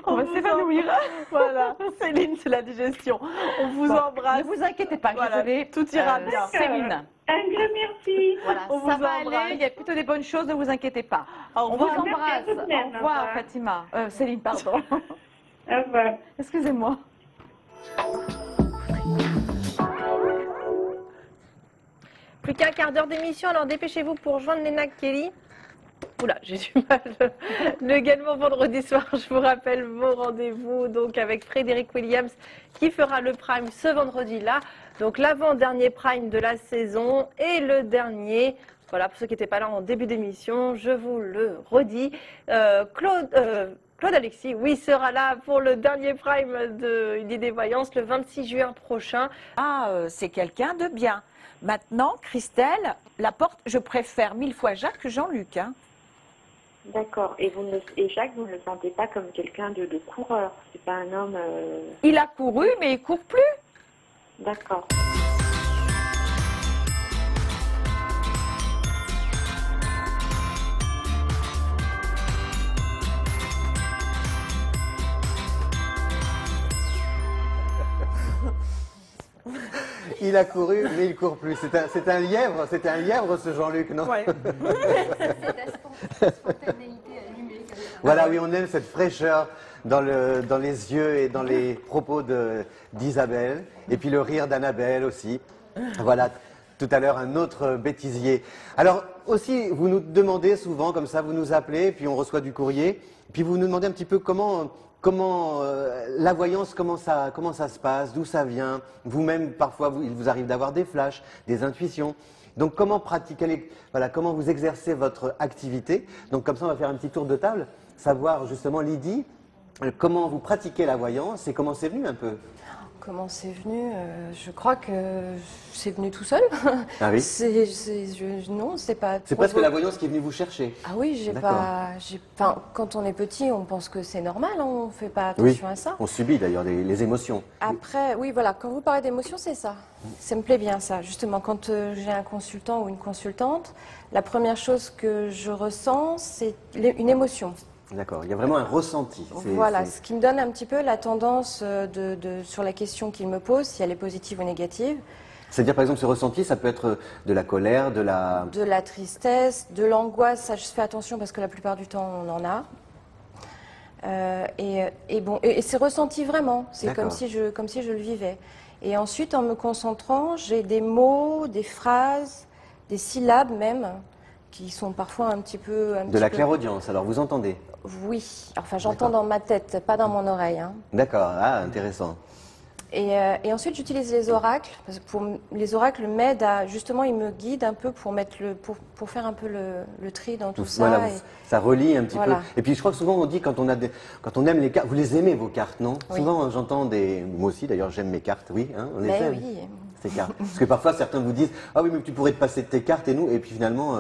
Speaker 11: On va s'évanouir. Voilà, Céline, c'est la digestion. On vous embrasse. Ne vous inquiétez pas,
Speaker 10: Voilà,
Speaker 11: désolée. Tout ira bien.
Speaker 10: Céline. Un grand merci.
Speaker 11: Voilà,
Speaker 10: On
Speaker 11: ça
Speaker 10: vous
Speaker 11: va
Speaker 10: embrasse.
Speaker 11: aller. Il y a plutôt des bonnes choses, ne vous inquiétez pas.
Speaker 10: Au
Speaker 11: On vous
Speaker 10: revoir.
Speaker 11: embrasse.
Speaker 10: Merci à toutes les
Speaker 11: Au revoir,
Speaker 10: deux.
Speaker 11: Fatima. Céline, pardon.
Speaker 10: Au revoir.
Speaker 11: Excusez-moi. Plus qu'un quart d'heure d'émission, alors dépêchez-vous pour joindre Léna Kelly. Oula, j'ai du mal. Également vendredi soir, je vous rappelle vos rendez-vous donc avec Frédéric Williams qui fera le prime ce vendredi-là. Donc l'avant-dernier prime de la saison et le dernier. Voilà, pour ceux qui n'étaient pas là en début d'émission, je vous le redis. Claude Alexis, oui, sera là pour le dernier prime de Une idée voyance le 26 juin prochain.
Speaker 7: Ah, c'est quelqu'un de bien. Maintenant, Christelle, la porte, je préfère 1000 fois Jacques que Jean-Luc. Hein.
Speaker 10: D'accord. Et Jacques, vous ne le sentez pas comme quelqu'un de coureur. C'est pas un homme.
Speaker 7: Il a couru, mais il court plus.
Speaker 10: D'accord.
Speaker 5: Il a couru, mais il court plus. C'est un lièvre, ce Jean-Luc, non?
Speaker 7: Ouais.
Speaker 5: Voilà, oui, on aime cette fraîcheur dans les yeux et dans les propos d'Isabelle, et puis le rire d'Annabelle aussi. Voilà, tout à l'heure, un autre bêtisier. Alors, aussi, vous nous demandez souvent, comme ça, vous nous appelez, puis on reçoit du courrier, puis vous nous demandez un petit peu comment la voyance, comment ça se passe, d'où ça vient. Vous-même, parfois, il vous arrive d'avoir des flashs, des intuitions. Donc, comment pratiquer, comment vous exercez votre activité. Donc, comme ça, on va faire un petit tour de table, savoir justement, Lydie, comment vous pratiquez la voyance et comment c'est venu un peu.
Speaker 9: Comment c'est venu Je crois que c'est venu tout seul.
Speaker 5: Ah oui.
Speaker 9: Non, c'est pas.
Speaker 5: C'est presque la voyance qui est venue vous chercher.
Speaker 9: Ah oui, quand on est petit, on pense que c'est normal, hein, on fait pas attention à ça.
Speaker 5: On subit d'ailleurs les émotions.
Speaker 9: Après, oui, voilà, quand vous parlez d'émotions, c'est ça. Ça me plaît bien ça. Justement, quand j'ai un consultant ou une consultante, la première chose que je ressens, c'est une émotion.
Speaker 5: D'accord, il y a vraiment un ressenti.
Speaker 9: Voilà, ce qui me donne un petit peu la tendance sur la question qu'il me pose, si elle est positive ou négative.
Speaker 5: C'est-à-dire, par exemple, ce ressenti, ça peut être de la colère, de la...
Speaker 9: De la tristesse, de l'angoisse, ça je fais attention parce que la plupart du temps on en a. Et c'est ressenti vraiment, c'est comme si je le vivais. Et ensuite, en me concentrant, j'ai des mots, des phrases, des syllabes même, qui sont parfois un petit peu...
Speaker 5: De la clairaudience, alors vous entendez?
Speaker 9: Oui, enfin j'entends dans ma tête, pas dans mon oreille. Hein.
Speaker 5: D'accord, ah, intéressant.
Speaker 9: Et ensuite, j'utilise les oracles, parce que les oracles m'aident à, justement, ils me guident un peu pour faire un peu le tri dans tout ça.
Speaker 5: Voilà, ça relie un petit peu. Et puis, je crois que souvent, on dit, quand on aime les cartes, vous les aimez, vos cartes, non?
Speaker 9: Oui.
Speaker 5: Souvent, j'entends moi aussi, d'ailleurs, j'aime mes cartes, oui, hein, on les aime.
Speaker 9: Oui.
Speaker 5: Ces cartes. Parce que parfois, certains vous disent, ah oui, mais tu pourrais te passer de tes cartes, et puis finalement...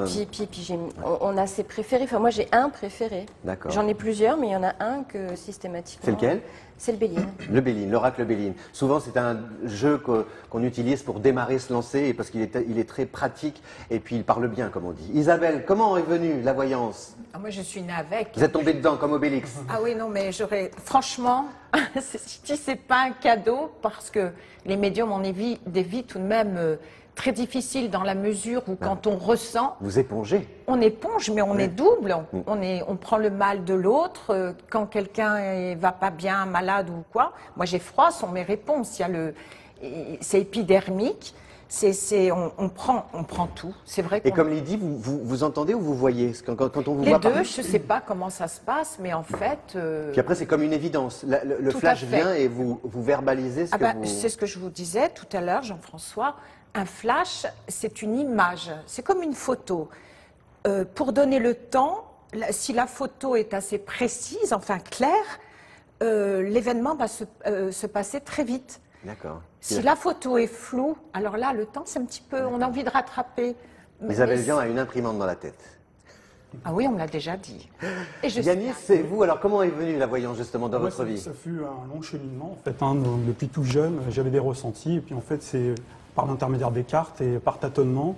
Speaker 9: on a ses préférés, enfin, moi, j'ai un préféré.
Speaker 5: D'accord.
Speaker 9: J'en ai plusieurs, mais il y en a un que, systématiquement...
Speaker 5: C'est lequel?
Speaker 9: C'est le Béline.
Speaker 5: Le Béline, l'oracle Béline. Souvent, c'est un jeu qu'on utilise pour démarrer, se lancer, parce qu'il est très pratique, et puis il parle bien, comme on dit. Isabelle, comment est venue la voyance?
Speaker 7: Moi, je suis née avec.
Speaker 5: Vous êtes tombée dedans, comme Obélix.
Speaker 7: Ah oui, non, mais franchement, c'est pas un cadeau, parce que les médiums ont des vies tout de même très difficiles, dans la mesure où quand on ressent...
Speaker 5: Vous épongez.
Speaker 7: On éponge, mais on est double. On prend le mal de l'autre. Quand quelqu'un va pas bien, malade ou quoi, moi j'ai froid, sont mes réponses. C'est épidermique. On prend tout. C'est vrai.
Speaker 5: Et comme Lydie, vous entendez ou vous voyez quand on vous
Speaker 7: les
Speaker 5: voit
Speaker 7: deux,
Speaker 5: parler.
Speaker 7: je sais pas comment ça se passe, mais en fait.
Speaker 5: Puis après, c'est comme une évidence. Le flash vient et vous verbalisez ce que vous.
Speaker 7: C'est ce que je vous disais tout à l'heure, Jean-François. Un flash, c'est une image. C'est comme une photo. Pour donner le temps, si la photo est assez précise, enfin claire, l'événement va se passer très vite.
Speaker 5: D'accord.
Speaker 7: Si la photo est floue, alors là, le temps, c'est un petit peu... On a envie de rattraper.
Speaker 5: Isabelle Vian a une imprimante dans la tête.
Speaker 7: Ah oui, on me l'a déjà dit.
Speaker 5: Yanis, c'est vous. Alors, comment est venue la voyance, justement, dans votre vie?
Speaker 8: Ça fut un long cheminement. En fait, depuis tout jeune, j'avais des ressentis. Et puis, en fait, c'est par l'intermédiaire des cartes et par tâtonnement,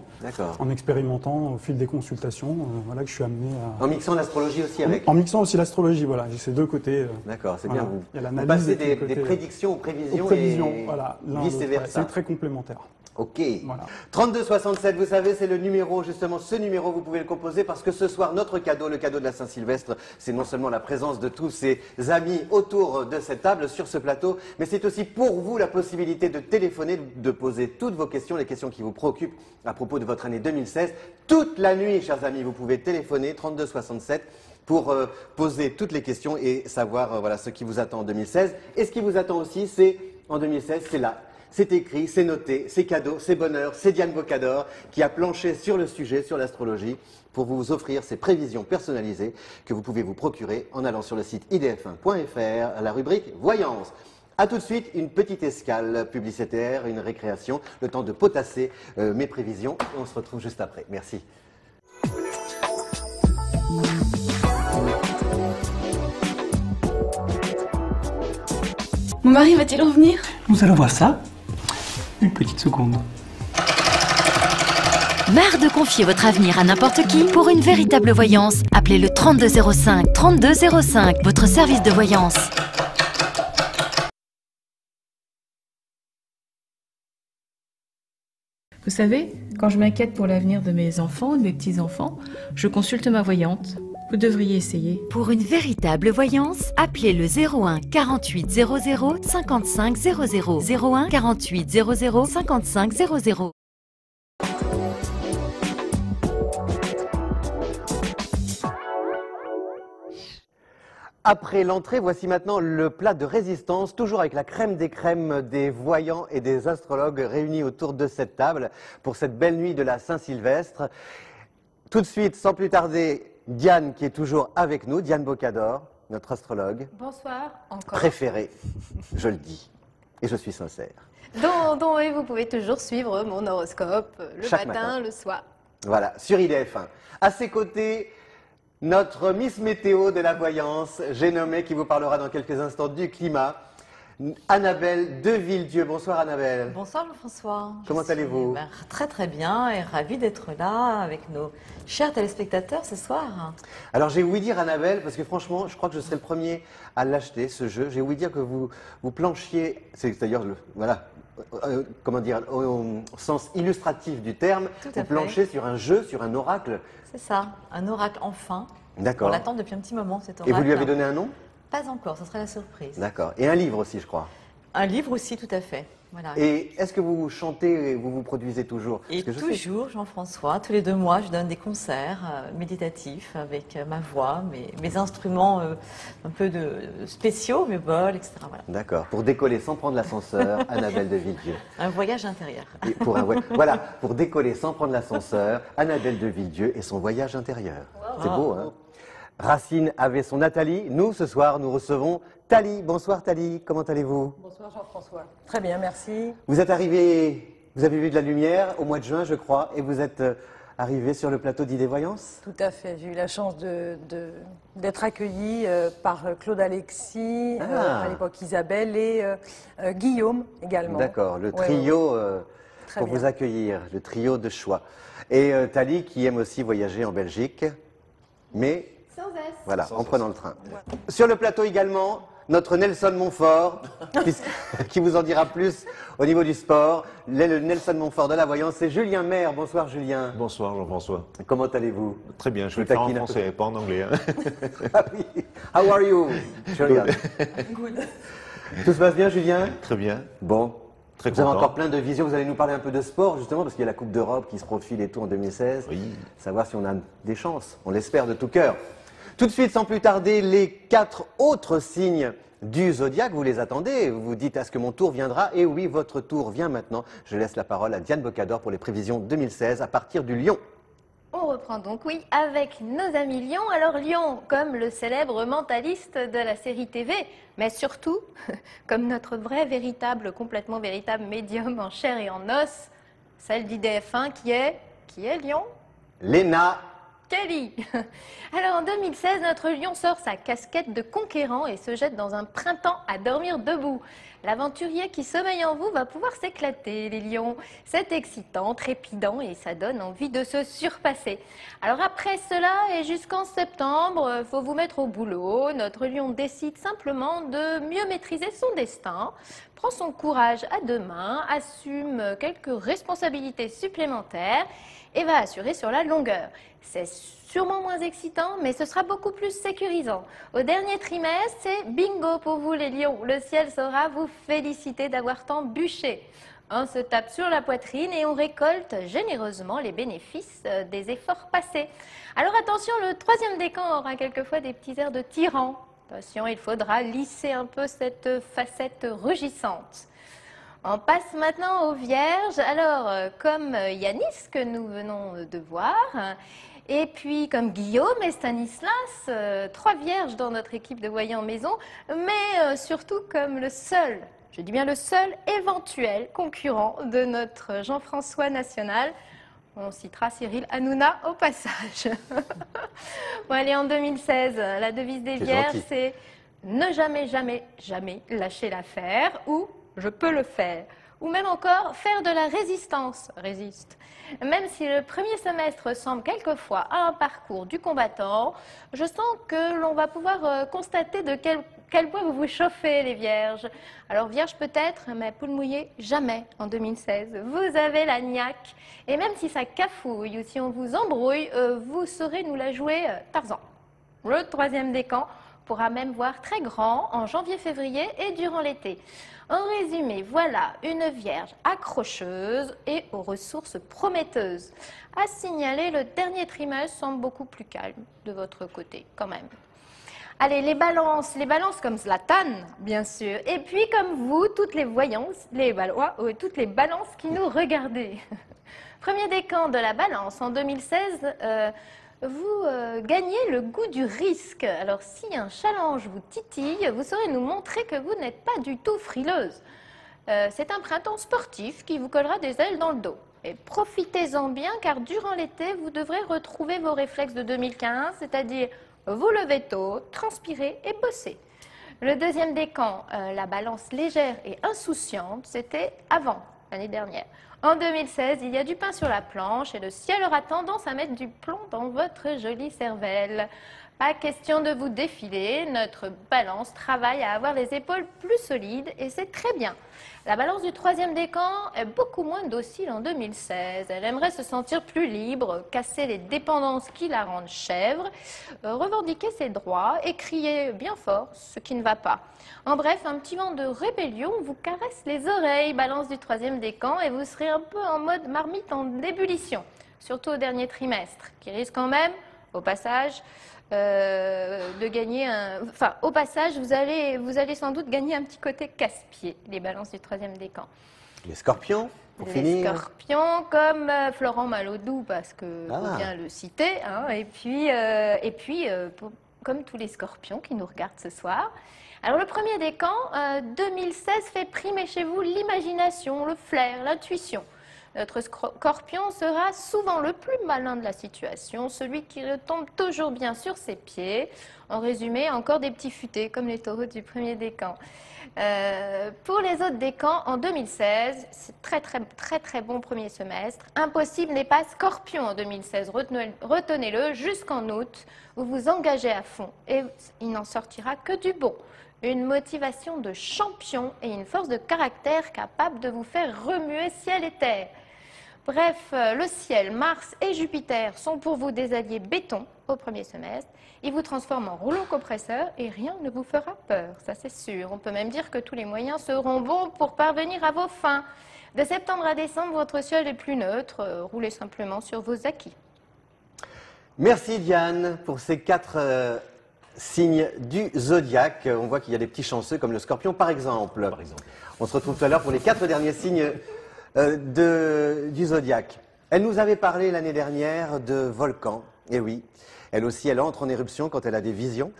Speaker 8: en expérimentant au fil des consultations, voilà, que je suis amené à...
Speaker 5: En mixant l'astrologie aussi avec?
Speaker 8: En mixant aussi l'astrologie, voilà. J'ai ces deux côtés.
Speaker 5: D'accord, c'est bien.
Speaker 8: Il y a
Speaker 5: vous passez des prédictions aux prévisions, et
Speaker 8: voilà,
Speaker 5: vice versa.
Speaker 8: C'est très complémentaire.
Speaker 5: Ok.
Speaker 8: Voilà.
Speaker 5: 3267, vous savez, c'est le numéro, justement, ce numéro, vous pouvez le composer parce que ce soir, notre cadeau, le cadeau de la Saint-Sylvestre, c'est non seulement la présence de tous ces amis autour de cette table, sur ce plateau, mais c'est aussi pour vous la possibilité de téléphoner, de poser toutes vos questions, les questions qui vous préoccupent à propos de votre année 2016. Toute la nuit, chers amis, vous pouvez téléphoner 3267 pour poser toutes les questions et savoir voilà, ce qui vous attend en 2016. Et ce qui vous attend aussi, c'est, en 2016, c'est là. C'est écrit, c'est noté, c'est cadeau, c'est bonheur, c'est Diane Bocador qui a planché sur le sujet, sur l'astrologie, pour vous offrir ces prévisions personnalisées que vous pouvez vous procurer en allant sur le site idf1.fr à la rubrique Voyance. A tout de suite, une petite escale publicitaire, une récréation, le temps de potasser mes prévisions. Et on se retrouve juste après. Merci.
Speaker 12: Mon mari va-t-il revenir?
Speaker 1: Nous allons voir ça. Une petite seconde.
Speaker 4: Marre de confier votre avenir à n'importe qui? Pour une véritable voyance, appelez le 3205. 3205, votre service de voyance.
Speaker 12: Vous savez, quand je m'inquiète pour l'avenir de mes enfants ou de mes petits-enfants, je consulte ma voyante. Vous devriez essayer.
Speaker 4: Pour une véritable voyance, appelez le 01 48 00 55 00. 01 48 00 55 00.
Speaker 5: Après l'entrée, voici maintenant le plat de résistance, toujours avec la crème des crèmes des voyants et des astrologues réunis autour de cette table pour cette belle nuit de la Saint-Sylvestre. Tout de suite, sans plus tarder, Diane qui est toujours avec nous, Diane Bocador, notre astrologue.
Speaker 6: Bonsoir, encore.
Speaker 5: Préférée, je le dis, et je suis sincère.
Speaker 6: Et vous pouvez toujours suivre mon horoscope le matin, le soir.
Speaker 5: Voilà, sur IDF1. À ses côtés, notre Miss Météo de la voyance, j'ai nommé, qui vous parlera dans quelques instants du climat. Annabelle de Villedieu. Bonsoir Annabelle.
Speaker 13: Bonsoir Jean-François.
Speaker 5: Comment allez-vous?
Speaker 13: Très très bien et ravie d'être là avec nos chers téléspectateurs ce soir.
Speaker 5: Alors j'ai ouï dire Annabelle, parce que franchement, je crois que je serai le premier à l'acheter, ce jeu. J'ai ouï dire que vous planchiez, c'est-à-dire, voilà, comment dire, au sens illustratif du terme, vous planchez sur un jeu, sur un oracle.
Speaker 13: C'est ça, un oracle enfin.
Speaker 5: D'accord.
Speaker 13: On l'attend depuis un petit moment cet oracle.
Speaker 5: Et vous lui avez donné un nom?
Speaker 13: Pas encore, ce serait la surprise.
Speaker 5: D'accord. Et un livre aussi, je crois.
Speaker 13: Un livre aussi, tout à fait. Voilà.
Speaker 5: Et est-ce que vous chantez et vous vous produisez toujours?
Speaker 13: Et toujours, Jean-François, tous les 2 mois, je donne des concerts méditatifs avec ma voix, mes instruments un peu spéciaux, mes bols, etc. Voilà.
Speaker 5: D'accord. Pour décoller sans prendre l'ascenseur, Annabelle de Villedieu.
Speaker 13: Un voyage intérieur.
Speaker 5: Et voilà, pour décoller sans prendre l'ascenseur, Annabelle de Villedieu et son voyage intérieur. Wow. C'est beau, hein? Racine avait son Nathalie. Nous, ce soir, nous recevons Thalie. Bonsoir Thalie, comment allez-vous?
Speaker 14: Bonsoir Jean-François. Très bien, merci.
Speaker 5: Vous êtes arrivé, vous avez vu de la lumière au mois de juin, je crois, et vous êtes arrivé sur le plateau d'Idées Voyance?
Speaker 14: Tout à fait. J'ai eu la chance d'être accueillie par Claude Alexis, à l'époque Isabelle, et Guillaume également.
Speaker 5: D'accord, le trio pour vous accueillir, le trio de choix. Et Thalie qui aime aussi voyager en Belgique, mais... Voilà, en prenant le train. Ouais. Sur le plateau également, notre Nelson Montfort, qui vous en dira plus au niveau du sport. Le Nelson Montfort de la voyance, c'est Julien Maire. Bonsoir Julien.
Speaker 15: Bonsoir Jean-François.
Speaker 5: Comment allez-vous?
Speaker 15: Très bien, je vais le faire en français, pas en anglais. Hein.
Speaker 5: Ah oui. How are you, Julien?
Speaker 14: Good.
Speaker 5: Tout se passe bien Julien?
Speaker 15: Très bien.
Speaker 5: Bon.
Speaker 15: Très
Speaker 5: vous avez encore plein de visions, vous allez nous parler un peu de sport justement, parce qu'il y a la Coupe d'Europe qui se profile et tout en 2016.
Speaker 15: Oui.
Speaker 5: Savoir si on a des chances, on l'espère de tout cœur. Tout de suite, sans plus tarder, les 4 autres signes du zodiaque. Vous les attendez, vous dites est-ce que mon tour viendra? Et oui, votre tour vient maintenant. Je laisse la parole à Diane Bocador pour les prévisions 2016 à partir du Lion.
Speaker 6: On reprend donc, oui, avec nos amis Lion. Alors Lion, comme le célèbre mentaliste de la série TV, mais surtout, comme notre vrai, véritable, complètement véritable médium en chair et en os, celle d'IDF1 qui est Lion?
Speaker 5: Léna
Speaker 6: Kelly. Alors en 2016, notre lion sort sa casquette de conquérant et se jette dans un printemps à dormir debout. L'aventurier qui sommeille en vous va pouvoir s'éclater, les lions. C'est excitant, trépidant et ça donne envie de se surpasser. Alors après cela et jusqu'en septembre, faut vous mettre au boulot. Notre lion décide simplement de mieux maîtriser son destin, prend son courage à 2 mains, assume quelques responsabilités supplémentaires et va assurer sur la longueur. C'est sûrement moins excitant, mais ce sera beaucoup plus sécurisant. Au dernier trimestre, c'est bingo pour vous les lions. Le ciel saura vous féliciter d'avoir tant bûché. On se tape sur la poitrine et on récolte généreusement les bénéfices des efforts passés. Alors attention, le 3e décan aura quelquefois des petits airs de tyran. Attention, il faudra lisser un peu cette facette rugissante. On passe maintenant aux vierges. Alors, comme Yanis, que nous venons de voir, et puis comme Guillaume et Stanislas, 3 vierges dans notre équipe de voyants maison, mais surtout comme le seul, je dis bien le seul éventuel concurrent de notre Jean-François national. On citera Cyril Hanouna au passage. Bon, allez, en 2016, la devise des vierges, c'est « Ne jamais, jamais, jamais lâcher l'affaire » ou « Je peux le faire » ou même encore « Faire de la résistance » résiste. Même si le premier semestre semble quelquefois un parcours du combattant, je sens que l'on va pouvoir constater de quel point vous vous chauffez, les vierges. Alors vierge peut-être, mais poule mouillée, jamais en 2016. Vous avez la niaque. Et même si ça cafouille ou si on vous embrouille, vous saurez nous la jouer Tarzan. Le 3e décan pourra même voir très grand en janvier-février et durant l'été. En résumé, voilà une vierge accrocheuse et aux ressources prometteuses. À signaler, le dernier trimestre semble beaucoup plus calme de votre côté, quand même. Allez, les balances comme Zlatan, bien sûr. Et puis, comme vous, toutes les voyances, toutes les balances qui nous regardez. Premier décan de la balance en 2016, vous gagnez le goût du risque. Alors, si un challenge vous titille, vous saurez nous montrer que vous n'êtes pas du tout frileuse. C'est un printemps sportif qui vous collera des ailes dans le dos. Et profitez-en bien, car durant l'été, vous devrez retrouver vos réflexes de 2015, c'est-à-dire vous lever tôt, transpirer et bosser. Le deuxième décan, la balance légère et insouciante, c'était avant, l'année dernière. En 2016, il y a du pain sur la planche et le ciel aura tendance à mettre du plomb dans votre jolie cervelle. Pas question de vous défiler, notre balance travaille à avoir les épaules plus solides et c'est très bien. La balance du troisième décan est beaucoup moins docile en 2016. Elle aimerait se sentir plus libre, casser les dépendances qui la rendent chèvre, revendiquer ses droits et crier bien fort ce qui ne va pas. En bref, un petit vent de rébellion vous caresse les oreilles, balance du troisième décan, et vous serez un peu en mode marmite en ébullition, surtout au dernier trimestre, qui risque quand même, au passage, de gagner au passage, vous allez sans doute gagner un petit côté casse-pied, les balances du troisième décan.
Speaker 5: Les scorpions, pour finir.
Speaker 6: Les scorpions, comme Florent Malodou, parce que faut bien le citer, hein, et puis comme tous les scorpions qui nous regardent ce soir. Alors le premier décan, 2016 fait primer chez vous l'imagination, le flair, l'intuition. Notre scorpion sera souvent le plus malin de la situation, celui qui retombe toujours bien sur ses pieds. En résumé, encore des petits futés comme les taureaux du premier décan. Pour les autres décans, en 2016, c'est très bon premier semestre. Impossible n'est pas scorpion en 2016. Retenez-le jusqu'en août, où vous engagez à fond et il n'en sortira que du bon. Une motivation de champion et une force de caractère capable de vous faire remuer ciel et terre. Bref, le ciel, Mars et Jupiter sont pour vous des alliés béton au premier semestre. Ils vous transforment en rouleau compresseur et rien ne vous fera peur, ça c'est sûr. On peut même dire que tous les moyens seront bons pour parvenir à vos fins. De septembre à décembre, votre ciel est plus neutre. Roulez simplement sur vos acquis.
Speaker 5: Merci Diane pour ces 4 signes du zodiaque. On voit qu'il y a des petits chanceux comme le scorpion par exemple. On se retrouve tout à l'heure pour les 4 derniers signes du zodiaque. Elle nous avait parlé l'année dernière de volcan. Et oui, elle aussi, elle entre en éruption quand elle a des visions.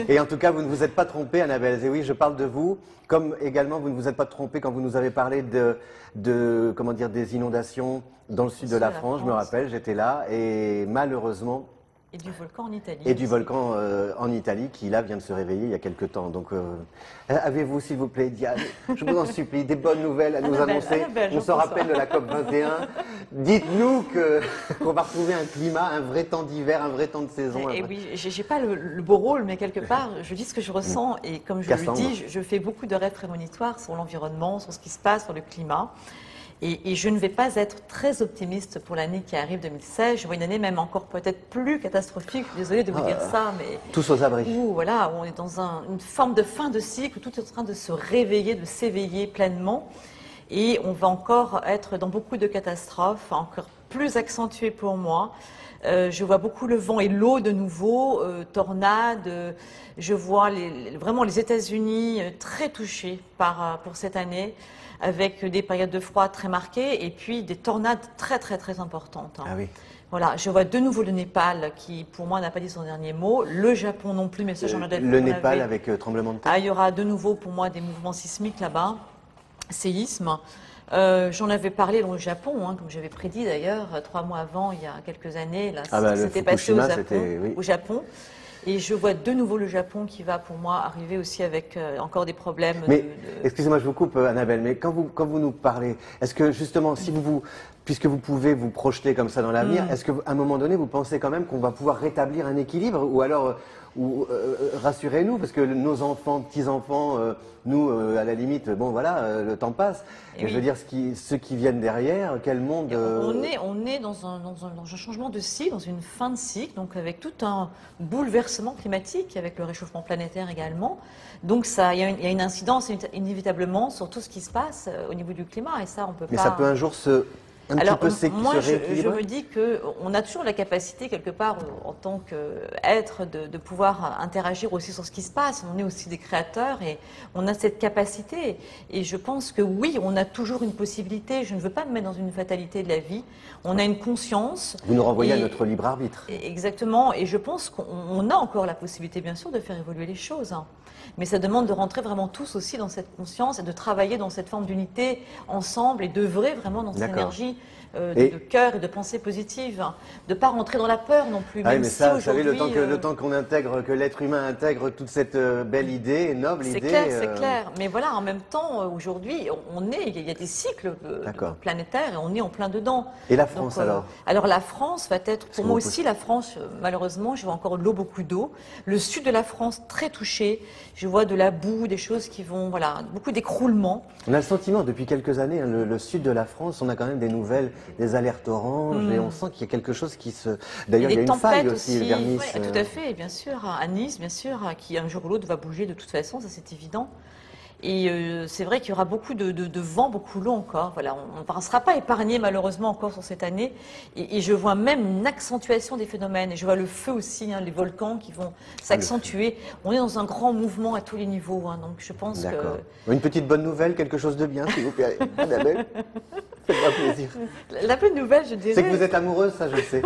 Speaker 5: Et en tout cas, vous ne vous êtes pas trompée, Annabelle. Et oui, je parle de vous. Comme également, vous ne vous êtes pas trompée quand vous nous avez parlé des inondations dans le sud de la France. Je me rappelle, j'étais là et malheureusement...
Speaker 13: Et du volcan en Italie.
Speaker 5: Et du volcan en Italie qui, là, vient de se réveiller il y a quelque temps. Donc, avez-vous, s'il vous plaît, Diane, je vous en supplie, des bonnes nouvelles à nous annoncer. On se rappelle de la COP 21. Dites-nous qu'on va retrouver un climat, un vrai temps d'hiver, un vrai temps de saison.
Speaker 13: Et oui, j'ai pas le beau rôle, mais quelque part, je dis ce que je ressens. Et comme je le dis, je fais beaucoup de rêves prémonitoires sur l'environnement, sur ce qui se passe, sur le climat. Et je ne vais pas être très optimiste pour l'année qui arrive, 2016. Je vois une année même encore peut-être plus catastrophique. Désolée de vous dire ça, mais...
Speaker 5: Tous aux abris.
Speaker 13: Où on est dans une forme de fin de cycle, où tout est en train de se réveiller, de s'éveiller pleinement. Et on va encore être dans beaucoup de catastrophes, encore plus accentuées pour moi. Je vois beaucoup le vent et l'eau de nouveau, tornades. Je vois vraiment les États-Unis très touchés pour cette année, avec des périodes de froid très marquées et puis des tornades très importantes.
Speaker 5: Ah oui.
Speaker 13: Voilà, je vois de nouveau le Népal qui, pour moi, n'a pas dit son dernier mot. Le Japon non plus, mais ça, j'en ai
Speaker 5: Le Népal avec tremblement de terre.
Speaker 13: Il y aura de nouveau, pour moi, des mouvements sismiques là-bas, séismes. J'en avais parlé dans le Japon, comme j'avais prédit d'ailleurs, 3 mois avant, il y a quelques années. Là, c'était passé au Japon. Et je vois de nouveau le Japon qui va, pour moi, arriver aussi avec encore des problèmes.
Speaker 5: Mais, excusez-moi, je vous coupe, Annabelle, mais quand vous nous parlez, est-ce que justement, puisque vous pouvez vous projeter comme ça dans l'avenir, est-ce qu'à un moment donné, vous pensez quand même qu'on va pouvoir rétablir un équilibre? Ou alors, rassurez-nous, parce que nos enfants, petits-enfants, nous, à la limite, bon voilà, le temps passe. Et je veux dire, ceux qui viennent derrière, quel monde...
Speaker 13: On est dans un changement de cycle, dans une fin de cycle, donc avec tout un bouleversement climatique, avec le réchauffement planétaire également. Donc il y a une incidence inévitablement sur tout ce qui se passe au niveau du climat, et ça, on peut pas...
Speaker 5: Mais ça peut un jour
Speaker 13: moi, je me dis qu'on a toujours la capacité, quelque part, en tant qu'être, de pouvoir interagir aussi sur ce qui se passe. On est aussi des créateurs et on a cette capacité. Et je pense que oui, on a toujours une possibilité. Je ne veux pas me mettre dans une fatalité de la vie. On a une conscience.
Speaker 5: Vous nous renvoyez à notre libre arbitre.
Speaker 13: Exactement. Et je pense qu'on a encore la possibilité, bien sûr, de faire évoluer les choses. Mais ça demande de rentrer vraiment tous aussi dans cette conscience et de travailler dans cette forme d'unité ensemble et d'œuvrer vraiment dans cette énergie d'esprit, de cœur et de pensée positive, hein, de ne pas rentrer dans la peur non plus.
Speaker 5: Ah oui,
Speaker 13: même
Speaker 5: mais
Speaker 13: si
Speaker 5: ça, vous savez,
Speaker 13: aujourd'hui,
Speaker 5: le temps qu'on intègre, que l'être humain intègre toute cette belle idée, noble idée.
Speaker 13: c'est clair. Mais voilà, en même temps, aujourd'hui, il y a des cycles planétaires et on est en plein dedans.
Speaker 5: Et la France alors?
Speaker 13: Alors la France va être, pour moi aussi, la France, malheureusement, je vois encore beaucoup d'eau. Le sud de la France très touché. Je vois de la boue, des choses qui vont, voilà, beaucoup d'écroulements.
Speaker 5: On a le sentiment, depuis quelques années, hein, le sud de la France, on a quand même des nouvelles, des alertes oranges, et on sent qu'il y a quelque chose qui se... D'ailleurs, il y a une faille aussi vers Nice.
Speaker 13: Ouais, tout à fait, et bien sûr, à Nice, bien sûr, qui un jour ou l'autre va bouger de toute façon, ça c'est évident. Et c'est vrai qu'il y aura beaucoup de vent, beaucoup d'eau encore. Voilà, on ne sera pas épargné malheureusement encore sur cette année. Et je vois même une accentuation des phénomènes. Et je vois le feu aussi, hein, les volcans qui vont s'accentuer. On est dans un grand mouvement à tous les niveaux. Hein, donc je pense que...
Speaker 5: Une petite bonne nouvelle, quelque chose de bien, s'il vous plaît. Annabelle, faites-moi plaisir.
Speaker 13: La bonne nouvelle, je dirais...
Speaker 5: C'est que vous êtes amoureuse, ça je le sais.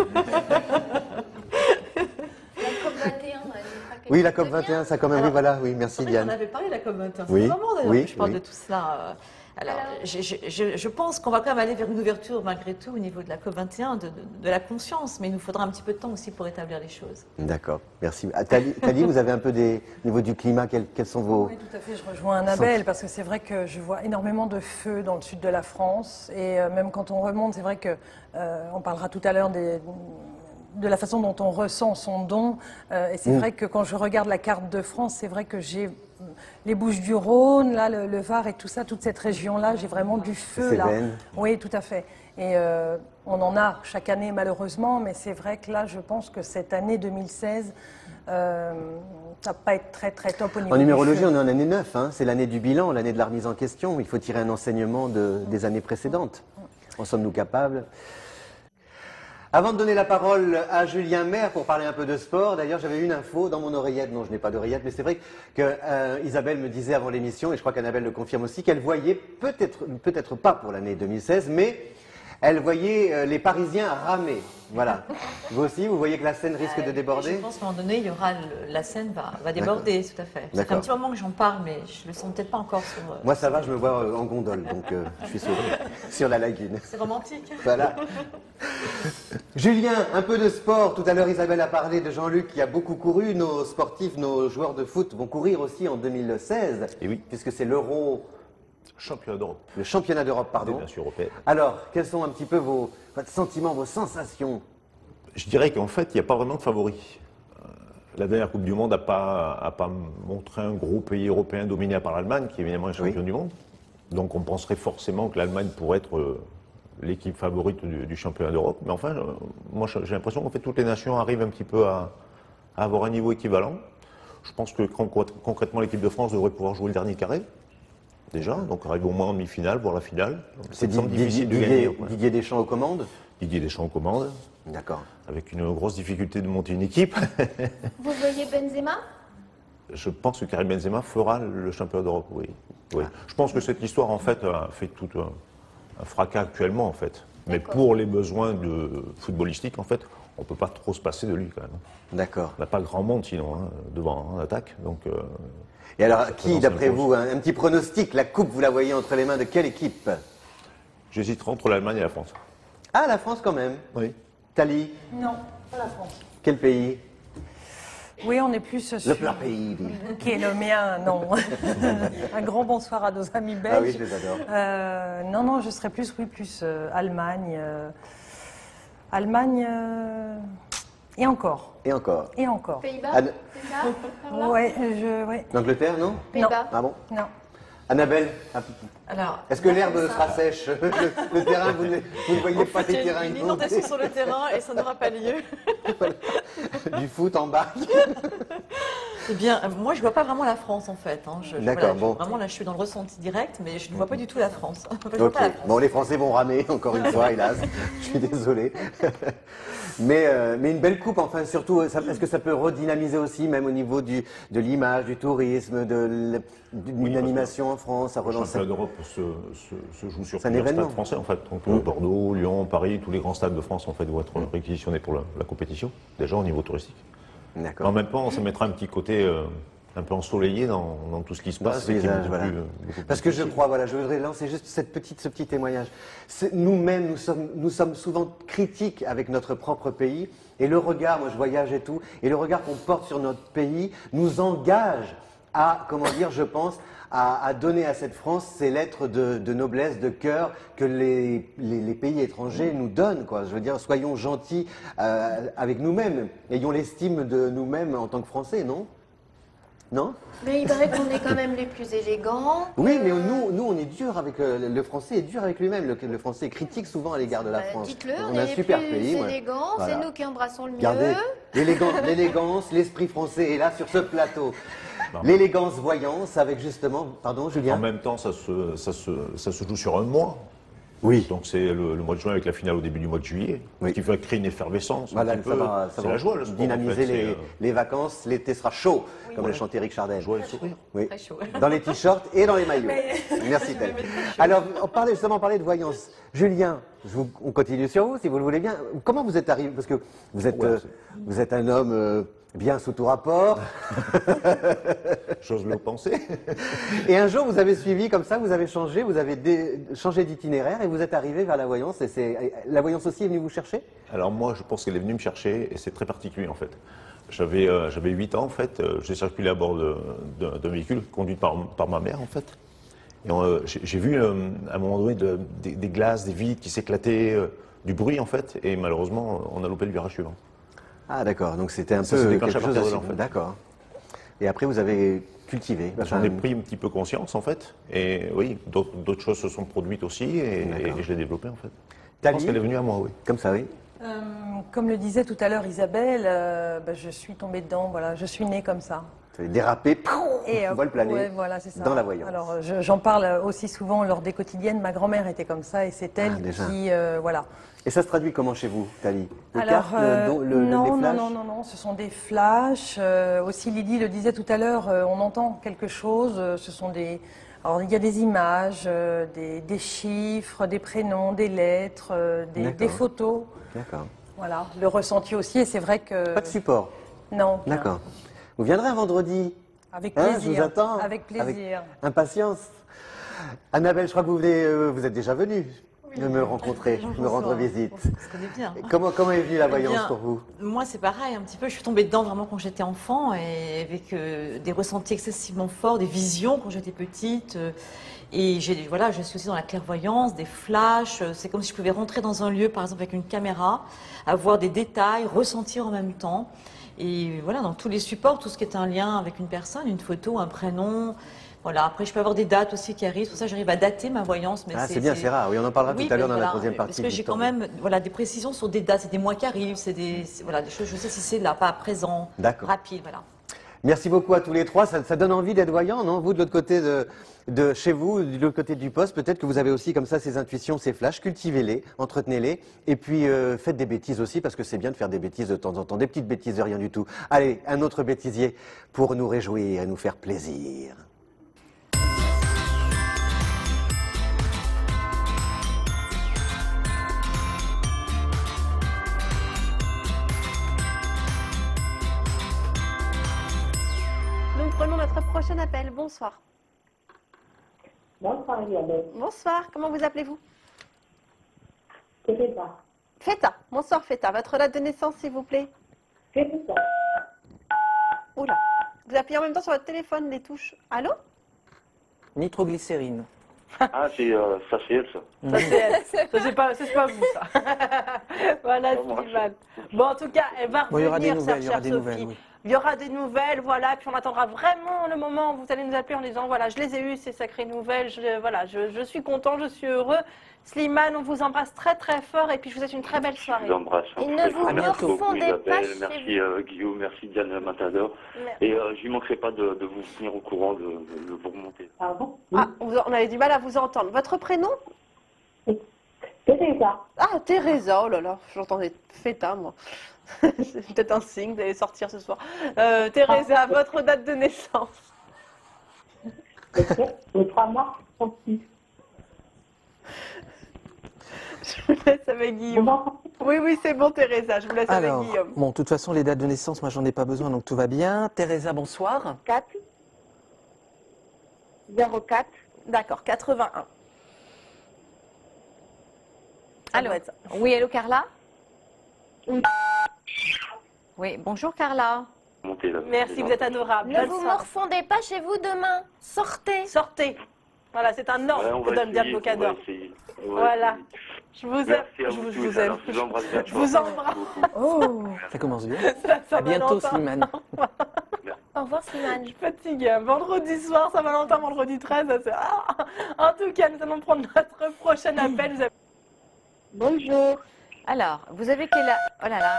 Speaker 5: Oui, la COP21, ça quand même, oui, voilà, oui, merci Diane.
Speaker 13: On avait parlé de la COP21,
Speaker 5: oui,
Speaker 13: c'est vraiment d'ailleurs
Speaker 5: oui,
Speaker 13: que je parle de tout cela. Alors, je pense qu'on va quand même aller vers une ouverture malgré tout au niveau de la COP21, de la conscience, mais il nous faudra un petit peu de temps aussi pour établir les choses.
Speaker 5: D'accord, merci. Thalie, vous avez un peu au niveau du climat, quels sont vos...
Speaker 14: Oui, tout à fait, je rejoins Annabelle, parce que c'est vrai que je vois énormément de feux dans le sud de la France, et même quand on remonte, c'est vrai que, on parlera tout à l'heure de la façon dont on ressent son don. Et c'est vrai que quand je regarde la carte de France, c'est vrai que j'ai les Bouches-du-Rhône, là, le Var et tout ça, toute cette région-là, j'ai vraiment du feu là. Oui, tout à fait. Et on en a chaque année malheureusement, mais c'est vrai que là, je pense que cette année 2016, ça va pas être très très top au niveau
Speaker 5: En numérologie,
Speaker 14: du feu.
Speaker 5: on est en année 9, hein, c'est l'année du bilan, l'année de la remise en question. Il faut tirer un enseignement des années précédentes. En sommes-nous capables ? Avant de donner la parole à Julien Maire pour parler un peu de sport, d'ailleurs j'avais une info dans mon oreillette, non je n'ai pas d'oreillette, mais c'est vrai que Isabelle me disait avant l'émission, et je crois qu'Annabelle le confirme aussi, qu'elle voyait peut-être pas pour l'année 2016, mais elle voyait les Parisiens ramer. Voilà. Vous aussi, vous voyez que la Seine risque de déborder?
Speaker 13: Je pense qu'à un moment donné, la Seine va déborder, tout à fait. Ça fait un petit moment que j'en parle, mais je ne le sens peut-être pas encore sur...
Speaker 5: Moi ça va, je me vois en gondole, donc je suis sur la lagune.
Speaker 13: C'est romantique.
Speaker 5: Voilà. Julien, un peu de sport. Tout à l'heure, Isabelle a parlé de Jean-Luc qui a beaucoup couru. Nos sportifs, nos joueurs de foot vont courir aussi en 2016.
Speaker 15: Et oui.
Speaker 5: Puisque c'est l'Euro...
Speaker 15: Championnat d'Europe.
Speaker 5: Le championnat d'Europe, pardon.
Speaker 15: Des nations européennes.
Speaker 5: Alors, quels sont un petit peu vos sentiments, vos sensations?
Speaker 15: Je dirais qu'en fait, il n'y a pas vraiment de favoris. La dernière Coupe du Monde n'a pas montré un gros pays européen dominé par l'Allemagne, qui évidemment est champion du monde. Donc on penserait forcément que l'Allemagne pourrait être l'équipe favorite du championnat d'Europe. Mais enfin, moi j'ai l'impression qu'en fait toutes les nations arrivent un petit peu à avoir un niveau équivalent. Je pense que concrètement l'équipe de France devrait pouvoir jouer le dernier carré. Déjà, donc arrive au moins en demi-finale, voire la finale.
Speaker 5: C'est difficile de gagner. Didier Deschamps aux commandes?
Speaker 15: Didier Deschamps aux commandes.
Speaker 5: D'accord.
Speaker 15: Avec une grosse difficulté de monter une équipe.
Speaker 6: Vous voyez Benzema?
Speaker 15: Je pense que Karim Benzema fera le championnat d'Europe, oui. Oui. Je pense que cette histoire, en fait, a fait tout un fracas actuellement, en fait. Mais pour les besoins footballistiques, en fait, on ne peut pas trop se passer de lui, quand même.
Speaker 5: D'accord.
Speaker 15: On n'a pas grand monde, sinon, devant en attaque. Donc,
Speaker 5: et alors, qui, d'après vous, un petit pronostic, la coupe, vous la voyez entre les mains de quelle équipe?
Speaker 15: J'hésiterai entre l'Allemagne et la France.
Speaker 5: Ah, la France quand même?
Speaker 15: Oui.
Speaker 5: Thalie?
Speaker 14: Non, pas la France.
Speaker 5: Quel pays?
Speaker 14: Oui, on est plus sur...
Speaker 5: Le plat pays.
Speaker 14: Qui est le mien, non. Un grand bonsoir à nos amis belges.
Speaker 5: Ah oui, je les adore.
Speaker 14: Non, je serais plus Allemagne. Allemagne... Et encore.
Speaker 5: Et encore.
Speaker 14: Et encore.
Speaker 6: Pays-Bas, c'est ça?
Speaker 14: Ouais.
Speaker 5: L'Angleterre, non?
Speaker 6: Pays-Bas.
Speaker 5: Ah bon?
Speaker 14: Non.
Speaker 5: Annabelle,
Speaker 13: Alors,
Speaker 5: est-ce que l'herbe sera sèche? Le terrain, vous ne voyez pas les terrains
Speaker 13: une inondation sur le terrain et ça n'aura pas lieu.
Speaker 5: Du foot en bas.
Speaker 13: Eh bien, moi, je ne vois pas vraiment la France, en fait. Hein.
Speaker 5: D'accord, bon.
Speaker 13: Vraiment, là, je suis dans le ressenti direct, mais je ne vois pas du tout la France. Je
Speaker 5: Ok.
Speaker 13: vois pas la France.
Speaker 5: Bon, les Français vont ramer, encore une fois, hélas. Je suis désolé. Mais une belle coupe, enfin, surtout, est-ce que ça peut redynamiser aussi, même au niveau de l'image, du tourisme, d'une animation en France, à
Speaker 15: Le
Speaker 5: relancer?
Speaker 15: championnat d'Europe se joue sur
Speaker 5: C'est un
Speaker 15: plusieurs
Speaker 5: événement.
Speaker 15: stades français, en fait. Donc, Bordeaux, Lyon, Paris, tous les grands stades de France, en fait, vont être réquisitionnés pour la compétition, déjà au niveau touristique.
Speaker 5: D'accord.
Speaker 15: En même temps, ça mettra un petit côté un peu ensoleillé dans tout ce qui se passe.
Speaker 5: Ce visage, voilà. Parce que je crois, voilà, je voudrais lancer juste ce petit témoignage. Nous-mêmes, nous sommes souvent critiques avec notre propre pays, et le regard, moi je voyage et tout, et le regard qu'on porte sur notre pays nous engage à, comment dire, je pense, à donner à cette France ces lettres de noblesse, de cœur que les pays étrangers nous donnent, quoi. Je veux dire, soyons gentils avec nous-mêmes, ayons l'estime de nous-mêmes en tant que Français, non? Non?
Speaker 6: Mais il paraît qu'on est quand même les plus élégants.
Speaker 5: Oui, mais nous, on est dur avec le Français est dur avec lui-même. Le Français est critique souvent à l'égard de la France.
Speaker 6: Dites-le,
Speaker 5: on
Speaker 6: est
Speaker 5: a un
Speaker 6: les
Speaker 5: super
Speaker 6: plus
Speaker 5: pays.
Speaker 6: élégants,
Speaker 5: Voilà.
Speaker 6: c'est nous qui embrassons le mieux.
Speaker 5: Regardez, l'élégance, l'esprit français est là sur ce plateau. L'élégance voyance avec justement, pardon Julien.
Speaker 15: En même temps, ça se joue sur un mois.
Speaker 5: Oui.
Speaker 15: Donc c'est le mois de juin avec la finale au début du mois de juillet.
Speaker 5: Oui.
Speaker 15: Ce qui va créer une effervescence.
Speaker 5: Voilà,
Speaker 15: un petit peu.
Speaker 5: ça va
Speaker 15: la joie, le sport,
Speaker 5: dynamiser
Speaker 15: en fait,
Speaker 5: les vacances. L'été sera chaud, comme le chantait Eric Chardin.
Speaker 15: Joie et sourire.
Speaker 5: Oui.
Speaker 13: Très chaud.
Speaker 5: Dans les t-shirts et dans les maillots. Merci Tel. Alors, on parlait de voyance. Julien, on continue sur vous, si vous le voulez bien. Comment vous êtes arrivé? Parce que vous êtes un homme bien sous tout rapport.
Speaker 15: J'ose le penser.
Speaker 5: Et un jour, vous avez suivi comme ça, vous avez changé d'itinéraire et vous êtes arrivé vers la voyance. Et la voyance aussi est venue vous chercher?
Speaker 15: Alors moi, je pense qu'elle est venue me chercher et c'est très particulier en fait. J'avais 8 ans en fait, j'ai circulé à bord d'un véhicule conduit par ma mère en fait. Et j'ai vu à un moment donné des glaces, des vitres qui s'éclataient, du bruit en fait, et malheureusement, on a loupé le virage suivant.
Speaker 5: Ah d'accord, donc c'était un
Speaker 15: Ça
Speaker 5: peu
Speaker 15: se déclenche à
Speaker 5: quelque chose
Speaker 15: partir de là, en fait.
Speaker 5: D'accord. Et après, vous avez cultivé.
Speaker 15: J'en ai pris un petit peu conscience en fait, et oui, d'autres choses se sont produites aussi, et je l'ai développé en fait. Je pense qu'elle est venue à moi, oui.
Speaker 5: Comme ça, oui.
Speaker 14: Comme le disait tout à l'heure Isabelle, je suis tombée dedans, voilà, je suis née comme ça.
Speaker 5: Vous avez dérapé, vol plané,
Speaker 14: ouais, voilà, c'est ça.
Speaker 5: dans la voyance.
Speaker 14: Alors j'en parle aussi souvent lors des quotidiennes, ma grand-mère était comme ça et c'est elle qui, voilà.
Speaker 5: Et ça se traduit comment chez vous, Thalie? Les
Speaker 14: Alors,
Speaker 5: cartes, les flashs?
Speaker 14: non, ce sont des flashs. Aussi, Lydie le disait tout à l'heure, on entend quelque chose. Ce sont des. Alors, il y a des images, des chiffres, des prénoms, des lettres, des photos.
Speaker 5: D'accord.
Speaker 14: Voilà, le ressenti aussi, et c'est vrai que.
Speaker 5: Pas de support?
Speaker 14: Non.
Speaker 5: D'accord. Vous viendrez un vendredi?
Speaker 14: Avec plaisir.
Speaker 5: Je vous attends.
Speaker 14: Avec plaisir.
Speaker 5: Avec impatience. Annabelle, je crois que vous êtes déjà venue me rencontrer, me rendre visite.
Speaker 13: On se connaît bien.
Speaker 5: Comment est venue la voyance pour vous?
Speaker 13: Moi, c'est pareil, un petit peu. Je suis tombée dedans vraiment quand j'étais enfant, et avec des ressentis excessivement forts, des visions quand j'étais petite. Et je suis aussi dans la clairvoyance, des flashs. C'est comme si je pouvais rentrer dans un lieu, par exemple avec une caméra, avoir des détails, ressentir en même temps. Et voilà, dans tous les supports, tout ce qui est un lien avec une personne, une photo, un prénom. Voilà, après je peux avoir des dates aussi qui arrivent, pour ça j'arrive à dater ma voyance. Mais
Speaker 5: c'est bien, c'est rare, oui, on en parlera tout à l'heure dans la troisième partie.
Speaker 13: Parce que j'ai quand même des précisions sur des dates, c'est des mois qui arrivent, c'est des choses, je sais si c'est là, pas à présent, rapide, voilà.
Speaker 5: Merci beaucoup à tous les trois, ça donne envie d'être voyant, non? Vous de l'autre côté de chez vous, de l'autre côté du poste, peut-être que vous avez aussi comme ça ces intuitions, ces flashs, cultivez-les, entretenez-les, et puis faites des bêtises aussi, parce que c'est bien de faire des bêtises de temps en temps, des petites bêtises de rien du tout. Allez, un autre bêtisier pour nous réjouir et nous faire plaisir.
Speaker 11: Nous prenons notre prochain appel. Bonsoir.
Speaker 10: Bonsoir, Isabelle.
Speaker 11: Bonsoir, comment vous appelez-vous?
Speaker 10: Feta.
Speaker 11: Feta. Bonsoir, Feta. Votre date de naissance, s'il vous plaît?
Speaker 10: Feta.
Speaker 11: Oula. Vous appuyez en même temps sur votre téléphone, les touches. Allô?
Speaker 16: Nitroglycérine.
Speaker 17: Ah, ça c'est elle, ça.
Speaker 11: Ça c'est elle. Ça c'est pas vous, ça. Voilà, Slimane. Bon, en tout cas, elle va revenir,
Speaker 16: il y aura des nouvelles,
Speaker 11: chère Sophie.
Speaker 16: oui.
Speaker 11: Il y aura des nouvelles, voilà, puis on attendra vraiment le moment où vous allez nous appeler en disant, voilà, je les ai eues, ces sacrées nouvelles, je suis content, je suis heureux. Slimane, on vous embrasse très très fort et puis je vous souhaite une très belle soirée.
Speaker 17: Je vous embrasse.
Speaker 11: Et ne vous confondez pas chez
Speaker 17: Merci Guillaume, merci Diane Matador. Et je ne manquerai pas de vous tenir au courant, de vous remonter.
Speaker 10: Ah bon?
Speaker 11: Ah, on avait du mal à vous entendre. Votre prénom?
Speaker 10: Teresa.
Speaker 11: Ah, Teresa, oh là là, j'entendais Feta, moi. C'est peut-être un signe d'aller sortir ce soir. Teresa, votre date de naissance?
Speaker 10: Le 3 mars 36.
Speaker 11: Je vous laisse avec Guillaume. Oui, c'est bon, Teresa, je vous laisse avec Guillaume.
Speaker 16: Bon, de toute façon, les dates de naissance, moi, j'en ai pas besoin, donc tout va bien. Teresa, bonsoir.
Speaker 10: 4 04.
Speaker 11: D'accord, 81.
Speaker 6: Allô. Oui, allô Carla? Oui, bonjour Carla.
Speaker 11: Merci, vous êtes adorable.
Speaker 6: Ne vous morfondez pas chez vous demain. Sortez.
Speaker 11: Sortez. Voilà, c'est un ordre que donne Diane Bocador. Voilà. Je vous aime. Je vous aime.
Speaker 17: Je vous embrasse bien.
Speaker 11: Je vous embrasse.
Speaker 1: Oh, ça commence bien.
Speaker 11: Ça
Speaker 1: À bientôt, Slimane.
Speaker 6: Au revoir Slimane.
Speaker 11: Je suis fatiguée. Vendredi soir, Saint-Valentin, vendredi 13. En tout cas, nous allons prendre notre prochain appel.
Speaker 6: Bonjour. Alors, vous avez quel âge? Oh là là,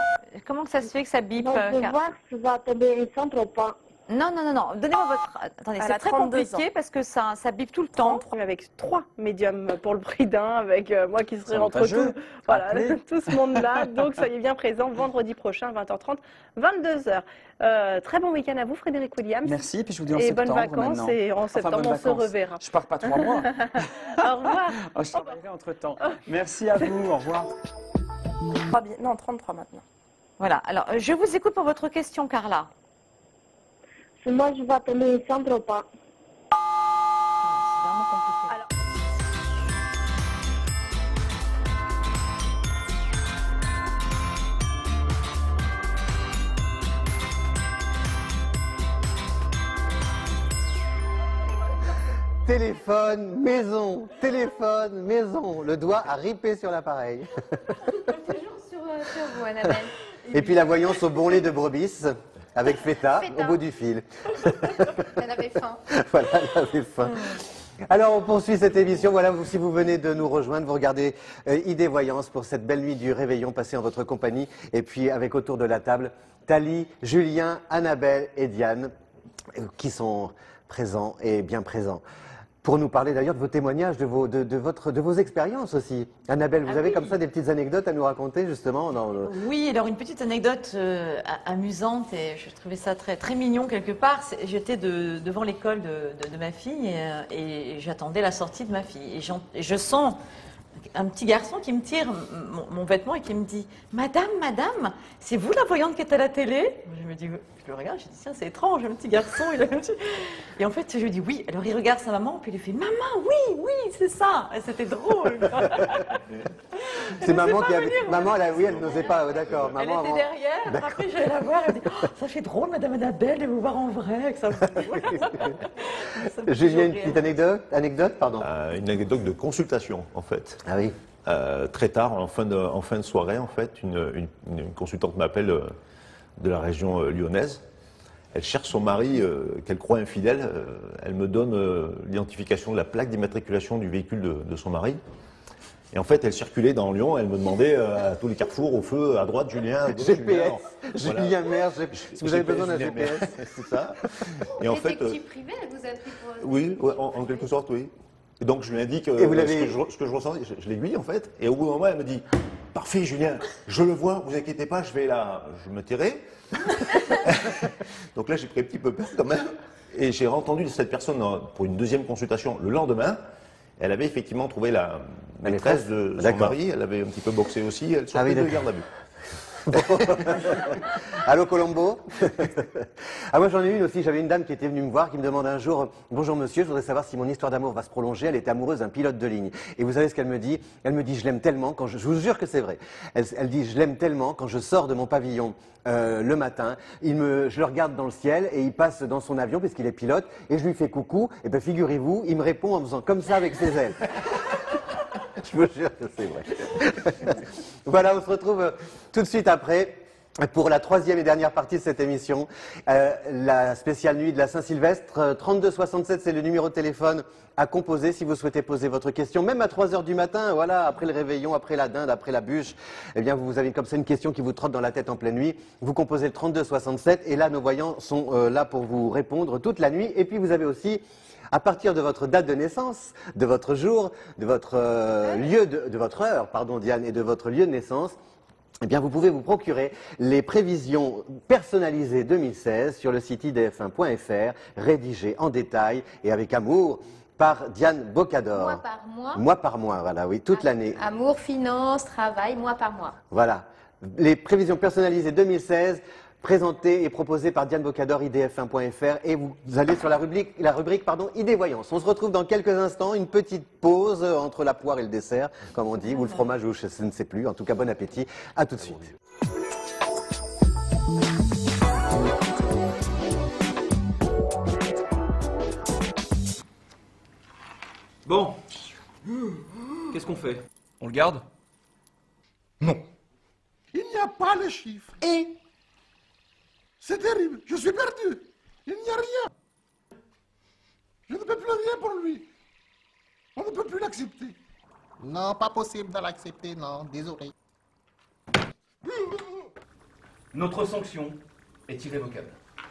Speaker 6: comment que ça se fait que ça bip?
Speaker 10: Je vais voir si ça va tomber enceinte ou pas.
Speaker 6: Non, non, non, non. Donnez-moi votre... Attendez,
Speaker 11: Elle
Speaker 6: c'est
Speaker 11: a
Speaker 6: très
Speaker 11: 32
Speaker 6: compliqué
Speaker 11: ans.
Speaker 6: parce que ça bip tout le temps.
Speaker 11: Avec 3 médiums pour le prix d'un, avec moi qui serai
Speaker 1: C'est
Speaker 11: entre
Speaker 1: avantageux.
Speaker 11: tout, voilà,
Speaker 1: Appelez.
Speaker 11: tout ce monde-là. Donc, soyez bien présents vendredi prochain, 20h30, 22h. Très bon week-end à vous, Frédéric Williams.
Speaker 1: Merci, puis je vous dis en
Speaker 11: Et
Speaker 1: septembre
Speaker 11: bonnes vacances.
Speaker 1: maintenant.
Speaker 11: Et en
Speaker 1: Enfin,
Speaker 11: septembre,
Speaker 1: bonnes
Speaker 11: on se
Speaker 1: vacances.
Speaker 11: reverra.
Speaker 1: Je pars pas 3 mois.
Speaker 11: Au revoir.
Speaker 1: Oh, je travaillerai entre-temps. Merci à vous, au revoir.
Speaker 9: Non, 33 maintenant.
Speaker 6: Voilà, alors je vous écoute pour votre question, Carla.
Speaker 10: Si moi je vais tomber enceinte ou pas.
Speaker 5: Téléphone, maison. Le doigt a ripé sur l'appareil.
Speaker 6: Toujours sur vous, Annabelle.
Speaker 5: Et puis la voyance au bon lait de brebis avec Feta au bout du fil.
Speaker 6: Elle avait faim.
Speaker 5: Voilà, elle avait faim. Alors, on poursuit cette émission. Voilà, si vous venez de nous rejoindre, vous regardez Idée Voyance pour cette belle nuit du réveillon passée en votre compagnie. Et puis, avec autour de la table, Thalie, Julien, Annabelle et Diane, qui sont présents et bien présents. Pour nous parler d'ailleurs de vos témoignages, de vos expériences aussi. Annabelle, vous avez comme ça des petites anecdotes à nous raconter justement
Speaker 13: Oui, alors une petite anecdote amusante et je trouvais ça très, très mignon quelque part. J'étais devant l'école de ma fille et j'attendais la sortie de ma fille. Et je sens un petit garçon qui me tire mon vêtement et qui me dit « Madame, c'est vous la voyante qui est à la télé ?» Je me dis, je le regarde, je dis « Tiens, c'est étrange, un petit garçon. » Et en fait, je lui dis « Oui. » Alors il regarde sa maman, puis il lui fait « Maman, oui, c'est ça !» Et c'était drôle.
Speaker 5: C'est maman qui avait... Maman, elle n'osait pas, d'accord.
Speaker 13: Elle était derrière, après j'allais la voir, elle me dit oh, « Ça fait drôle, Madame Annabelle, de vous voir en vrai. »
Speaker 5: Julien, une petite anecdote, pardon.
Speaker 15: Une anecdote de consultation, en fait.
Speaker 5: Ah oui.
Speaker 15: Très tard, en fin de soirée, en fait, une consultante m'appelle de la région lyonnaise. Elle cherche son mari qu'elle croit infidèle. Elle me donne l'identification de la plaque d'immatriculation du véhicule de son mari. Et en fait, elle circulait dans Lyon, elle me demandait à tous les carrefours, au feu, à droite, Julien, à gauche,
Speaker 5: GPS,
Speaker 15: Julien.
Speaker 5: Julien Maire, si vous avez besoin d'un GPS.
Speaker 15: C'est ça. Et en fait,
Speaker 6: Détective privé, elle vous a pris pour...
Speaker 15: oui, en quelque sorte, oui. Et donc je lui indique
Speaker 5: Et vous l'avez...
Speaker 15: ce que je ressentais, je l'aiguille en fait, et au bout d'un moment elle me dit « Parfait Julien, je le vois, vous inquiétez pas, je me tairai. » Donc là j'ai pris un petit peu peur quand même, et j'ai entendu cette personne pour une deuxième consultation le lendemain. Elle avait effectivement trouvé la maîtresse de son mari, elle avait un petit peu boxé aussi, elle sortait de garde à vue.
Speaker 5: Allô Colombo. Moi j'en ai une aussi, j'avais une dame qui était venue me voir, qui me demande un jour « Bonjour monsieur, je voudrais savoir si mon histoire d'amour va se prolonger. » Elle était amoureuse d'un pilote de ligne. Et vous savez ce qu'elle me dit? Elle me dit « Je l'aime tellement, je vous jure que c'est vrai. » Elle dit « Je l'aime tellement, quand je sors de mon pavillon le matin, je le regarde dans le ciel et il passe dans son avion puisqu'il est pilote et je lui fais coucou. Et bien figurez-vous, il me répond en faisant comme ça avec ses ailes. » Je vous jure que c'est vrai. Voilà, on se retrouve tout de suite après pour la troisième et dernière partie de cette émission, la spéciale nuit de la Saint-Sylvestre. 3267, c'est le numéro de téléphone à composer si vous souhaitez poser votre question, même à 3 h du matin, voilà, après le réveillon, après la dinde, après la bûche. Eh bien, vous avez comme ça une question qui vous trotte dans la tête en pleine nuit. Vous composez le 3267 et là, nos voyants sont là pour vous répondre toute la nuit. Et puis, vous avez aussi... à partir de votre date de naissance, de votre jour, de votre de votre heure, pardon Diane, et de votre lieu de naissance, eh bien vous pouvez vous procurer les prévisions personnalisées 2016 sur le site idf1.fr, rédigées en détail et avec amour par Diane Bocador.
Speaker 6: Mois par mois.
Speaker 5: Mois par mois, voilà, oui, toute l'année.
Speaker 6: Amour, finance, travail, mois par mois.
Speaker 5: Voilà. Les prévisions personnalisées 2016, présenté et proposé par Diane Bocador, idf1.fr, et vous allez sur la rubrique idées voyance. On se retrouve dans quelques instants, une petite pause entre la poire et le dessert, comme on dit, ou le fromage, ou je ne sais plus. En tout cas, bon appétit. À tout de suite.
Speaker 1: Bon. Qu'est-ce qu'on fait? On le garde?
Speaker 2: Non. Il n'y a pas le chiffre. Et c'est terrible. Je suis perdu. Il n'y a rien. Je ne peux plus rien pour lui. On ne peut plus l'accepter.
Speaker 3: Non, pas possible de l'accepter, non. Désolé.
Speaker 1: Notre sanction est irrévocable.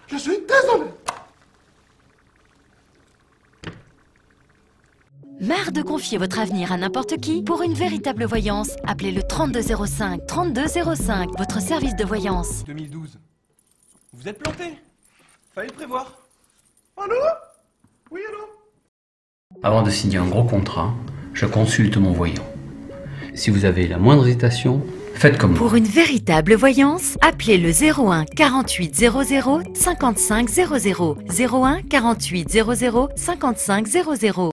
Speaker 2: Je suis désolé.
Speaker 4: Marre de confier votre avenir à n'importe qui? Pour une véritable voyance, appelez le 3205. 3205, votre service de voyance.
Speaker 1: 2012. Vous êtes planté. Fallait le prévoir.
Speaker 2: Allô? Oui, allô?
Speaker 16: Avant de signer un gros contrat, je consulte mon voyant. Si vous avez la moindre hésitation, faites comme moi.
Speaker 4: Pour une véritable voyance, appelez le 01 48 00 55 00. 01 48 00 55 00.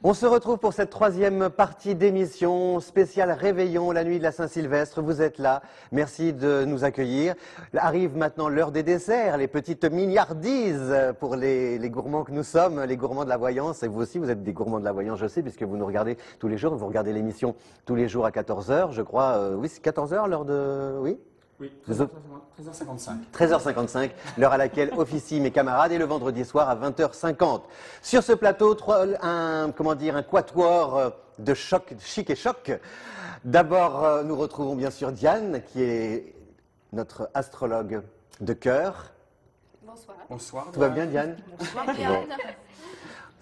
Speaker 5: On se retrouve pour cette troisième partie d'émission spéciale Réveillon, la nuit de la Saint-Sylvestre. Vous êtes là. Merci de nous accueillir. Arrive maintenant l'heure des desserts, les petites milliardises pour les gourmands que nous sommes, les gourmands de la voyance. Et vous aussi, vous êtes des gourmands de la voyance, je sais, puisque vous nous regardez tous les jours. Vous regardez l'émission tous les jours à 14h, je crois. Oui, c'est 14h, l'heure de... Oui.
Speaker 8: Oui, 13h55.
Speaker 5: 13h55, l'heure à laquelle officient mes camarades, et le vendredi soir à 20h50. Sur ce plateau, un quatuor de choc, chic et choc. D'abord, nous retrouvons bien sûr Diane, qui est notre astrologue de cœur.
Speaker 9: Bonsoir.
Speaker 8: Bonsoir.
Speaker 5: Tout va bien, Diane?
Speaker 9: Bonsoir, Diane.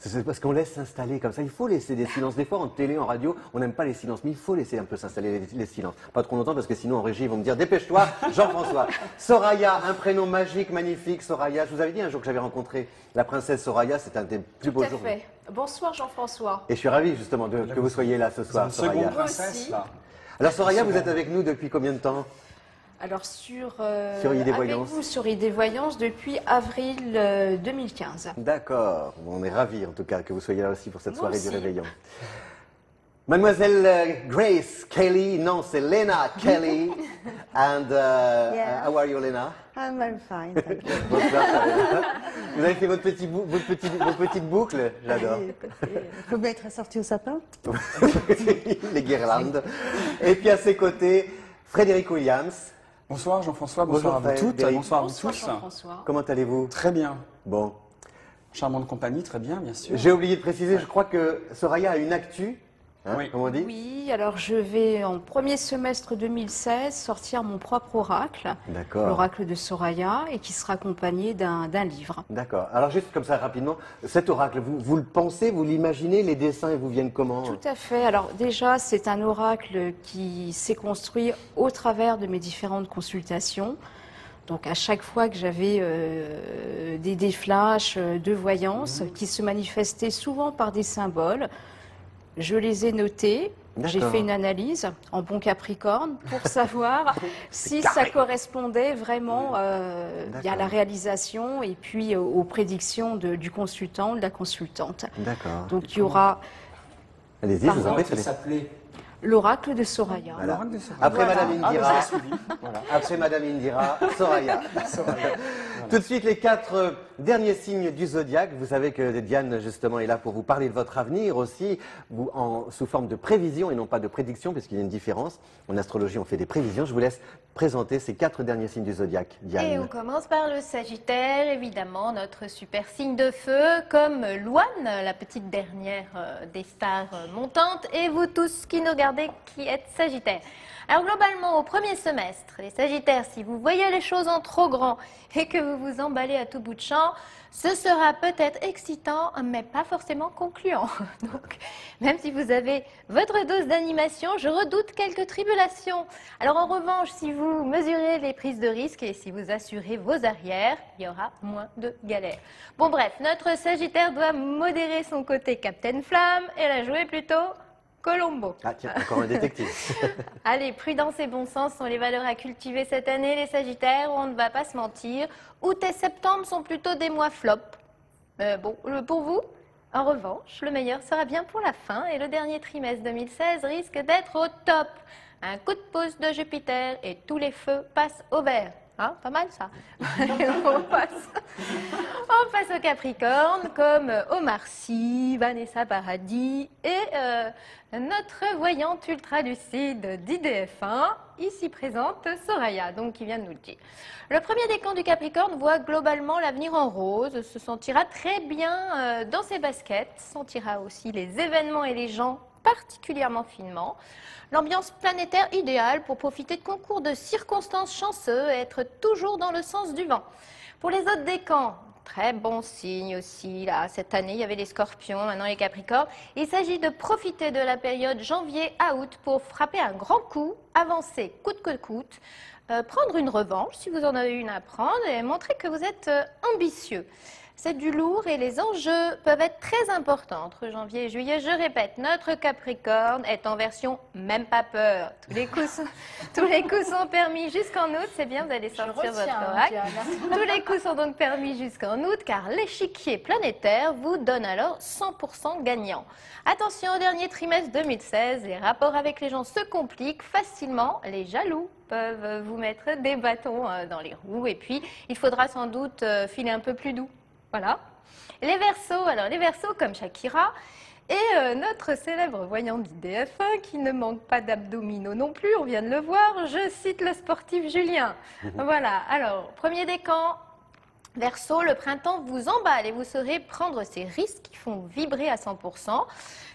Speaker 5: C'est parce qu'on laisse s'installer comme ça. Il faut laisser des silences. Des fois, en télé, en radio, on n'aime pas les silences, mais il faut laisser un peu s'installer les silences. Pas trop longtemps, parce que sinon, en régie, ils vont me dire « Dépêche-toi, Jean-François ». Soraya, un prénom magique, magnifique, Soraya. Je vous avais dit un jour que j'avais rencontré la princesse Soraya. C'est un des plus beaux jours.
Speaker 9: Tout à fait. Bonsoir, Jean-François.
Speaker 5: Et je suis ravi, justement, que vous soyez là ce soir, Soraya.
Speaker 8: Seconde princesse, là.
Speaker 5: Alors, Soraya, vous êtes avec nous depuis combien de temps?
Speaker 9: Alors sur
Speaker 5: Idées
Speaker 9: avec
Speaker 5: Voyance.
Speaker 9: vous sur Idées Voyance depuis avril 2015.
Speaker 5: D'accord. On est ravis, en tout cas, que vous soyez là aussi pour cette
Speaker 9: Moi
Speaker 5: soirée
Speaker 9: aussi.
Speaker 5: du réveillon. Mademoiselle Grace Kelly, non, c'est Lena Kelly. And how are you, Lena?
Speaker 18: I'm fine, thank you.
Speaker 5: Bonsoir, Lena. Vous avez fait vos petites boucles, j'adore.
Speaker 18: Faut bien être assorti au sapin.
Speaker 5: Les guirlandes. Et puis à ses côtés, Frédéric Williams.
Speaker 8: Bonsoir Jean-François, bonsoir à vous toutes,
Speaker 5: Frédéric.
Speaker 8: bonsoir à vous tous.
Speaker 9: Jean-François.
Speaker 5: Comment allez-vous?
Speaker 8: Très bien.
Speaker 5: Bon.
Speaker 8: Charmante compagnie, très bien, bien sûr.
Speaker 5: J'ai oublié de préciser, je crois que Soraya a une actu. Hein,
Speaker 8: Oui.
Speaker 5: Comment on dit?
Speaker 9: Oui, alors je vais en premier semestre 2016 sortir mon propre oracle,
Speaker 5: D'accord.
Speaker 9: l'oracle de Soraya, et qui sera accompagné d'un livre.
Speaker 5: D'accord. Alors juste comme ça rapidement, cet oracle, vous le pensez, vous l'imaginez, les dessins ils vous viennent comment?
Speaker 9: Tout à fait. Alors déjà, c'est un oracle qui s'est construit au travers de mes différentes consultations. Donc à chaque fois que j'avais des flashs de voyance qui se manifestaient souvent par des symboles, je les ai notés. J'ai
Speaker 5: D'accord.
Speaker 9: fait une analyse en bon Capricorne pour savoir si ça correspondait vraiment à la réalisation et puis aux prédictions du consultant ou de la consultante.
Speaker 5: D'accord.
Speaker 9: Donc il y aura
Speaker 5: Allez-y, je vous en prie.
Speaker 8: Ça s'appelait
Speaker 9: l'oracle de Soraya.
Speaker 5: Voilà.
Speaker 8: l'oracle de Soraya.
Speaker 5: Après
Speaker 9: Voilà.
Speaker 5: Madame Indira,
Speaker 8: Ah, suivi. Voilà.
Speaker 5: après Madame Indira, Soraya. Tout de suite, les 4 derniers signes du zodiaque. Vous savez que Diane, justement, est là pour vous parler de votre avenir aussi, sous forme de prévision et non pas de prédiction, puisqu'il y a une différence. En astrologie, on fait des prévisions. Je vous laisse présenter ces 4 derniers signes du zodiaque. Diane.
Speaker 6: Et on commence par le Sagittaire, évidemment, notre super signe de feu, comme Louane, la petite dernière des stars montantes, et vous tous qui nous regardez qui êtes Sagittaire. Alors globalement, au premier semestre, les Sagittaires, si vous voyez les choses en trop grand et que vous vous emballez à tout bout de champ, ce sera peut-être excitant, mais pas forcément concluant. Donc, même si vous avez votre dose d'animation, je redoute quelques tribulations. Alors en revanche, si vous mesurez les prises de risque et si vous assurez vos arrières, il y aura moins de galères. Bon bref, notre Sagittaire doit modérer son côté Captain Flamme et la jouer plutôt Colombo.
Speaker 5: Ah tiens, encore un détective.
Speaker 6: Allez, prudence et bon sens sont les valeurs à cultiver cette année, les Sagittaires, on ne va pas se mentir. Août et septembre sont plutôt des mois flop. Bon, pour vous, en revanche, le meilleur sera bien pour la fin et le dernier trimestre 2016 risque d'être au top. Un coup de pouce de Jupiter et tous les feux passent au vert. Hein, pas mal ça. on passe au Capricorne comme Omar Sy, Vanessa Paradis et notre voyante ultra lucide d'IDF1, ici présente Soraya, donc qui vient de nous le dire. Le premier décan du Capricorne voit globalement l'avenir en rose, se sentira très bien dans ses baskets, sentira aussi les événements et les gens particulièrement finement. L'ambiance planétaire idéale pour profiter de concours de circonstances chanceux et être toujours dans le sens du vent. Pour les autres décans, très bon signe aussi. Là, cette année, il y avait les Scorpions, maintenant les Capricornes. Il s'agit de profiter de la période janvier à août pour frapper un grand coup, avancer coûte que coûte, prendre une revanche si vous en avez une à prendre et montrer que vous êtes ambitieux. C'est du lourd et les enjeux peuvent être très importants entre janvier et juillet. Je répète, notre Capricorne est en version même pas peur. Tous les coups sont permis jusqu'en août. C'est bien, vous allez sortir votre oracle. Tous les coups sont donc permis jusqu'en août car l'échiquier planétaire vous donne alors 100% gagnant. Attention au dernier trimestre 2016, les rapports avec les gens se compliquent facilement. Les jaloux peuvent vous mettre des bâtons dans les roues et puis il faudra sans doute filer un peu plus doux. Voilà. Les Verseaux, alors les Verseaux comme Shakira et notre célèbre voyante d'IDF1 qui ne manque pas d'abdominaux non plus, on vient de le voir, je cite le sportif Julien. Voilà, alors premier décan, Verseau, le printemps vous emballe et vous saurez prendre ces risques qui font vibrer à 100%.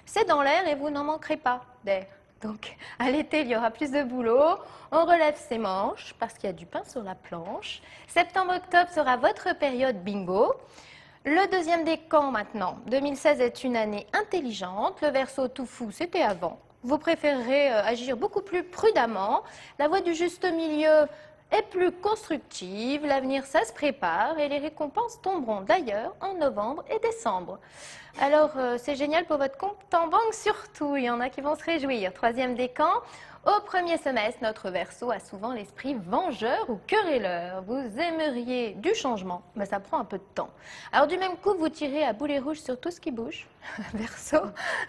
Speaker 6: C'est dans l'air et vous n'en manquerez pas d'air. Donc à l'été, il y aura plus de boulot. On relève ses manches parce qu'il y a du pain sur la planche. Septembre-octobre sera votre période bingo. Le deuxième décan maintenant. 2016 est une année intelligente. Le Verseau tout fou, c'était avant. Vous préférerez agir beaucoup plus prudemment. La voie du juste milieu est plus constructive. L'avenir, ça se prépare et les récompenses tomberont d'ailleurs en novembre et décembre. Alors, c'est génial pour votre compte en banque surtout. Il y en a qui vont se réjouir. Troisième décan. Au premier semestre, notre Verseau a souvent l'esprit vengeur ou querelleur. Vous aimeriez du changement, mais ça prend un peu de temps. Alors du même coup, vous tirez à boulet rouge sur tout ce qui bouge. Verseau,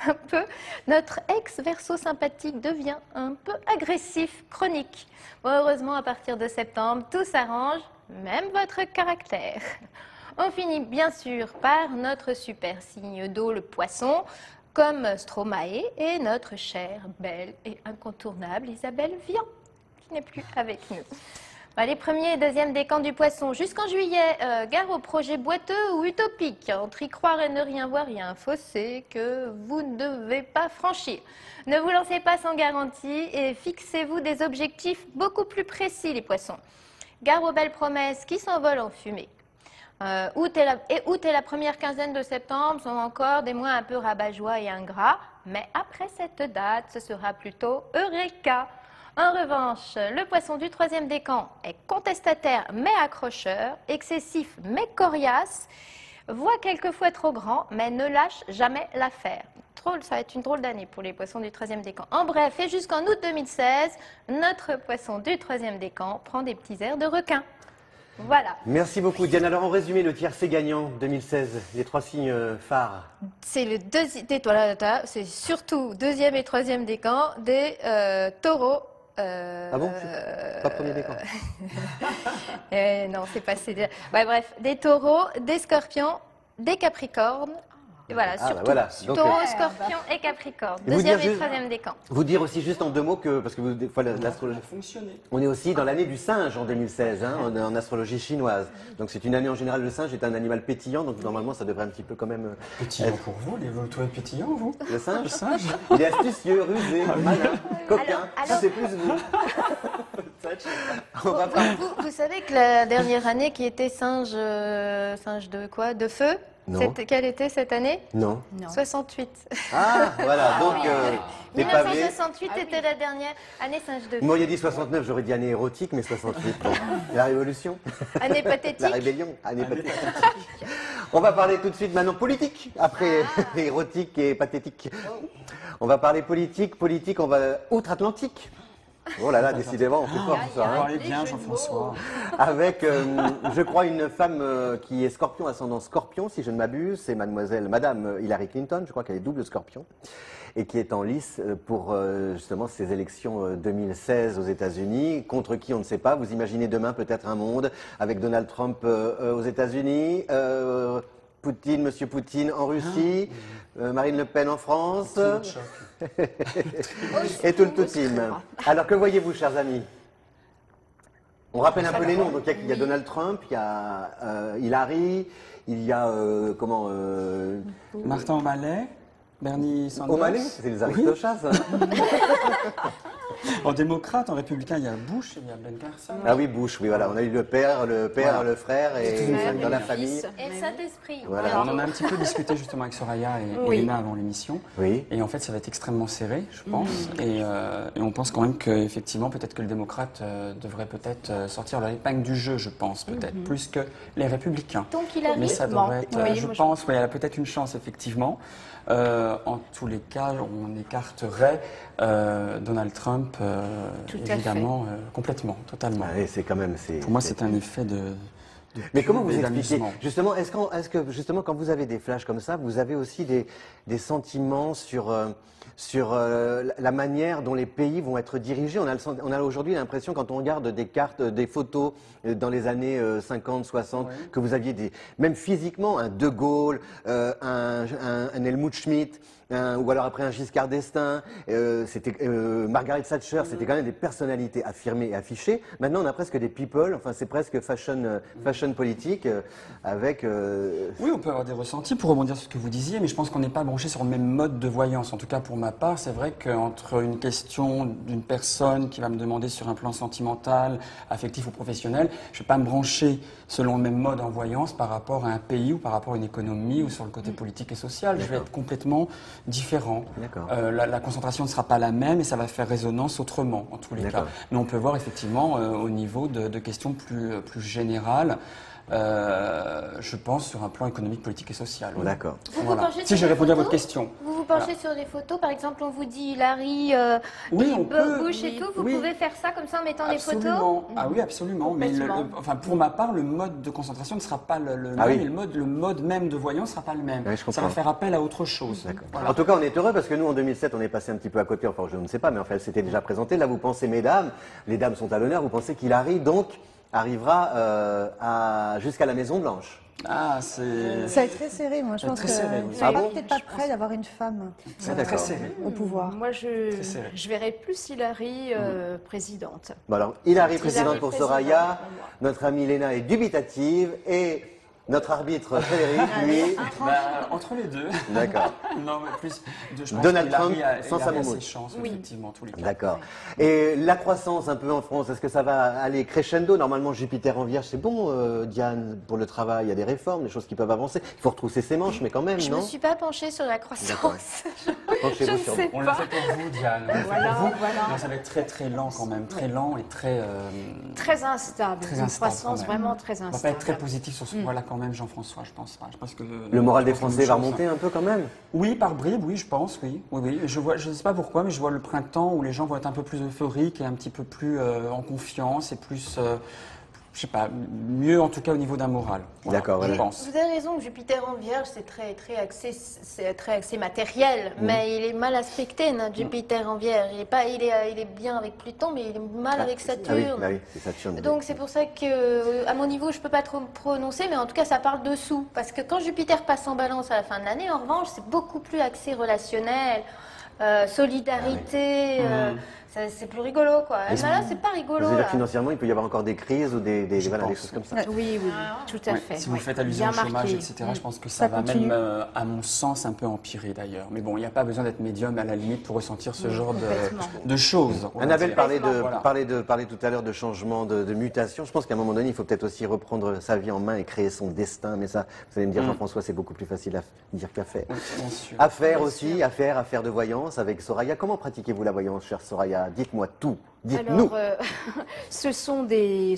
Speaker 6: un peu. Notre ex-Verseau sympathique devient un peu agressif, chronique. Bon, heureusement, à partir de septembre, tout s'arrange, même votre caractère. On finit bien sûr par notre super signe d'eau, le Poisson, comme Stromae et notre chère, belle et incontournable Isabelle Vian, qui n'est plus avec nous. Les premiers et deuxièmes décans du Poisson jusqu'en juillet, gare aux projets boiteux ou utopiques. Entre y croire et ne rien voir, il y a un fossé que vous ne devez pas franchir. Ne vous lancez pas sans garantie et fixez-vous des objectifs beaucoup plus précis, les Poissons. Gare aux belles promesses qui s'envolent en fumée. Août et la première quinzaine de septembre sont encore des mois un peu rabat-joie et ingrats, mais après cette date, ce sera plutôt Eureka. En revanche, le Poisson du troisième décan est contestataire mais accrocheur, excessif mais coriace, voit quelquefois trop grand mais ne lâche jamais l'affaire. Ça va être une drôle d'année pour les Poissons du troisième décan. En bref, et jusqu'en août 2016, notre Poisson du troisième décan prend des petits airs de requin. Voilà.
Speaker 5: Merci beaucoup Diane. Alors en résumé, le tiercé gagnant 2016, les trois signes phares.
Speaker 6: C'est le c'est surtout deuxième et troisième décan des taureaux.
Speaker 5: Ah bon, pas premier décan.
Speaker 6: Non, c'est pas assez. Ouais, bref, des taureaux, des scorpions, des capricornes. Et voilà, surtout
Speaker 5: voilà. Donc,
Speaker 6: taureau, scorpion et capricorne. Deuxième et troisième décan.
Speaker 5: Vous dire aussi juste en deux mots que, parce que des fois l'astrologie, on est aussi dans l'année du singe en 2016, hein, en astrologie chinoise. Donc c'est une année en général, le singe est un animal pétillant, donc normalement ça devrait un petit peu quand même...
Speaker 8: Pétillant pour vous, vous trouvez pétillant vous?
Speaker 5: Le singe, Il est astucieux, rusé, malin, coquin, c'est plus vous. On va pas...
Speaker 6: Vous savez que la dernière année qui était singe de quoi? De feu?
Speaker 5: Non.
Speaker 6: Quelle était cette année?
Speaker 5: Non.
Speaker 6: 68.
Speaker 5: Ah, voilà, donc des pavés.
Speaker 6: 1968 était la dernière année singe de feu.
Speaker 5: Vous m'auriez dit 69, j'aurais dit année érotique, mais 68, bon. La révolution.
Speaker 6: Année pathétique.
Speaker 5: La rébellion, année pathétique. On va parler tout de suite maintenant politique, après érotique et pathétique. On va parler politique, on va outre-Atlantique. Oh là là, décidément, on fait fort tout ça.
Speaker 8: Parlez bien, Jean-François.
Speaker 5: Avec, je crois, une femme qui est scorpion, ascendant scorpion, si je ne m'abuse, c'est Madame Hillary Clinton, je crois qu'elle est double scorpion, et qui est en lice pour justement ces élections 2016 aux États-Unis, contre qui on ne sait pas. Vous imaginez demain peut-être un monde avec Donald Trump aux États-Unis, Poutine, Monsieur Poutine en Russie, Marine Le Pen en France, et tout le team. Alors que voyez-vous, chers amis? On rappelle un peu les noms. Donc il y a Donald Trump, il y a Hillary, il y a comment
Speaker 19: Martin O'Malley, Bernie Sanders.
Speaker 5: O'Malley, c'est les aristochats, ça.
Speaker 19: En démocrate, en républicain, il y a Bush et il y a Ben Carson.
Speaker 5: Ah oui, Bush, oui, voilà. On a eu le père,
Speaker 19: Voilà.
Speaker 5: le frère et dans la famille.
Speaker 6: Et le Saint-Esprit.
Speaker 5: Voilà.
Speaker 19: Alors, on en a un petit peu discuté justement avec Soraya et
Speaker 6: Oui.
Speaker 19: Léna avant l'émission.
Speaker 5: Oui.
Speaker 19: Et en fait, ça va être extrêmement serré, je pense. Et on pense quand même qu'effectivement, peut-être que le démocrate devrait peut-être sortir leur épingle du jeu, je pense, peut-être, plus que les républicains.
Speaker 6: Donc il arrive.
Speaker 19: Mais ça devrait être,
Speaker 6: Oui,
Speaker 19: je
Speaker 6: moi,
Speaker 19: pense, oui, elle a peut-être une chance, effectivement. En tous les cas, on écarterait Donald Trump,
Speaker 6: Tout à
Speaker 19: évidemment, complètement, totalement.
Speaker 5: Allez, c'est quand même...
Speaker 19: Pour moi, c'est un effet de
Speaker 5: Mais comment vous expliquez
Speaker 19: d'amusement.
Speaker 5: justement, est-ce que justement quand vous avez des flashs comme ça, vous avez aussi des sentiments sur la manière dont les pays vont être dirigés? On a aujourd'hui l'impression, quand on regarde des cartes, des photos dans les années 50, 60, que vous aviez même physiquement un De Gaulle, un Helmut Schmidt, ou alors après un Giscard d'Estaing, Margaret Thatcher, c'était quand même des personnalités affirmées et affichées. Maintenant, on a presque des people, enfin c'est presque fashion politique, avec...
Speaker 19: Oui, on peut avoir des ressentis pour rebondir sur ce que vous disiez, mais je pense qu'on n'est pas branché sur le même mode de voyance. En tout cas, pour ma part, c'est vrai qu'entre une question d'une personne qui va me demander sur un plan sentimental, affectif ou professionnel, je ne vais pas me brancher selon le même mode en voyance par rapport à un pays ou par rapport à une économie ou sur le côté politique et social. Je vais être complètement différent. La concentration ne sera pas la même et ça va faire résonance autrement, en tous les cas. Mais on peut voir effectivement au niveau de questions plus générales, je pense sur un plan économique, politique et social. Oui.
Speaker 5: D'accord.
Speaker 19: Voilà. Si j'ai répondu à votre question.
Speaker 6: Vous vous penchez sur des photos, par exemple, on vous dit Hillary,
Speaker 19: Oui, on peut.
Speaker 6: Bush et tout, vous pouvez faire ça comme ça en mettant des photos?
Speaker 19: Ah oui, absolument. Mais enfin, pour ma part, le mode de concentration ne sera pas le même et le mode même de voyance ne sera pas le même.
Speaker 5: Oui,
Speaker 19: ça va faire appel à autre chose.
Speaker 5: Voilà. En tout cas, on est heureux parce que nous, en 2007, on est passé un petit peu à côté. Enfin, je ne sais pas, mais enfin, elle s'était déjà présentée. Là, vous pensez, mesdames, les dames sont à l'honneur, vous pensez qu'Hillary, donc, arrivera jusqu'à la Maison-Blanche.
Speaker 19: Ah, c'est...
Speaker 18: Ça va être très serré, moi. Je pense que
Speaker 5: Ah bon
Speaker 18: peut-être pas prêt d'avoir une femme
Speaker 19: très serré.
Speaker 18: au pouvoir.
Speaker 20: Moi, je verrais plus Hillary présidente.
Speaker 5: Bon, alors, Hillary présidente pour Soraya, notre amie Léna est dubitative et notre arbitre Frédéric, lui...
Speaker 19: entre les deux.
Speaker 5: D'accord.
Speaker 19: Non, mais plus... Je pense
Speaker 5: Donald Trump sans sa
Speaker 19: ses
Speaker 5: moumoute.
Speaker 19: chances, effectivement, tous les cas.
Speaker 5: D'accord. Et la croissance un peu en France, est-ce que ça va aller crescendo? Normalement, Jupiter en Vierge, c'est bon, Diane, pour le travail, il y a des réformes, des choses qui peuvent avancer. Il faut retrousser ses manches, mais quand même,
Speaker 6: Je
Speaker 5: non?
Speaker 6: ne me suis pas penchée sur la croissance.
Speaker 5: Penchez-vous
Speaker 6: ne
Speaker 5: sur
Speaker 6: sais
Speaker 19: On le fait pour vous, Diane. On le fait pour vous. Non, ça va être très très lent quand même, très lent et très...
Speaker 20: Très instable.
Speaker 19: Très
Speaker 20: Une
Speaker 19: instable,
Speaker 20: croissance
Speaker 19: quand même.
Speaker 20: vraiment très
Speaker 19: On
Speaker 20: instable.
Speaker 19: va pas être très positif sur ce point-là quand même, Jean-François, je pense pas. Je pense que
Speaker 5: Le moral des Français va remonter un peu quand même?
Speaker 19: Oui, par bribes, oui, je pense, oui. Je ne sais pas pourquoi, mais je vois le printemps où les gens vont être un peu plus euphoriques et un petit peu plus en confiance et plus, je sais pas, mieux en tout cas au niveau d'un moral. Voilà,
Speaker 5: D'accord,
Speaker 19: je
Speaker 5: voilà.
Speaker 19: pense.
Speaker 6: Vous avez raison, Jupiter en Vierge, c'est très axé matériel, mais il est mal aspecté, notre Jupiter en Vierge. Il est bien avec Pluton, mais il est mal avec Saturne.
Speaker 5: Ah oui, c'est Saturne.
Speaker 6: Donc c'est pour ça que, à mon niveau, je peux pas trop me prononcer, mais en tout cas, ça parle dessous. Parce que quand Jupiter passe en Balance à la fin de l'année, en revanche, c'est beaucoup plus axé relationnel, solidarité. c'est plus rigolo, quoi. Mais là, c'est pas rigolo.
Speaker 5: Vous voulez dire
Speaker 6: Là.
Speaker 5: financièrement, il peut y avoir encore des crises ou des voilà, des choses comme ça.
Speaker 6: Oui, tout à fait.
Speaker 19: Si vous faites allusion au chômage, etc., je pense que ça va
Speaker 6: continue.
Speaker 19: même, à mon sens, un peu empirer d'ailleurs. Mais bon, il n'y a pas besoin d'être médium à la limite pour ressentir ce genre de choses.
Speaker 5: Annabelle parlait tout à l'heure de changement, de mutation. Je pense qu'à un moment donné, il faut peut-être aussi reprendre sa vie en main et créer son destin. Mais ça, vous allez me dire, Jean-François, c'est beaucoup plus facile à dire qu'à faire.
Speaker 19: Bien sûr.
Speaker 5: À faire aussi, affaire de voyance avec Soraya. Comment pratiquez-vous la voyance, chère Soraya? Dites-moi tout. Dites-nous.
Speaker 20: Alors, ce sont des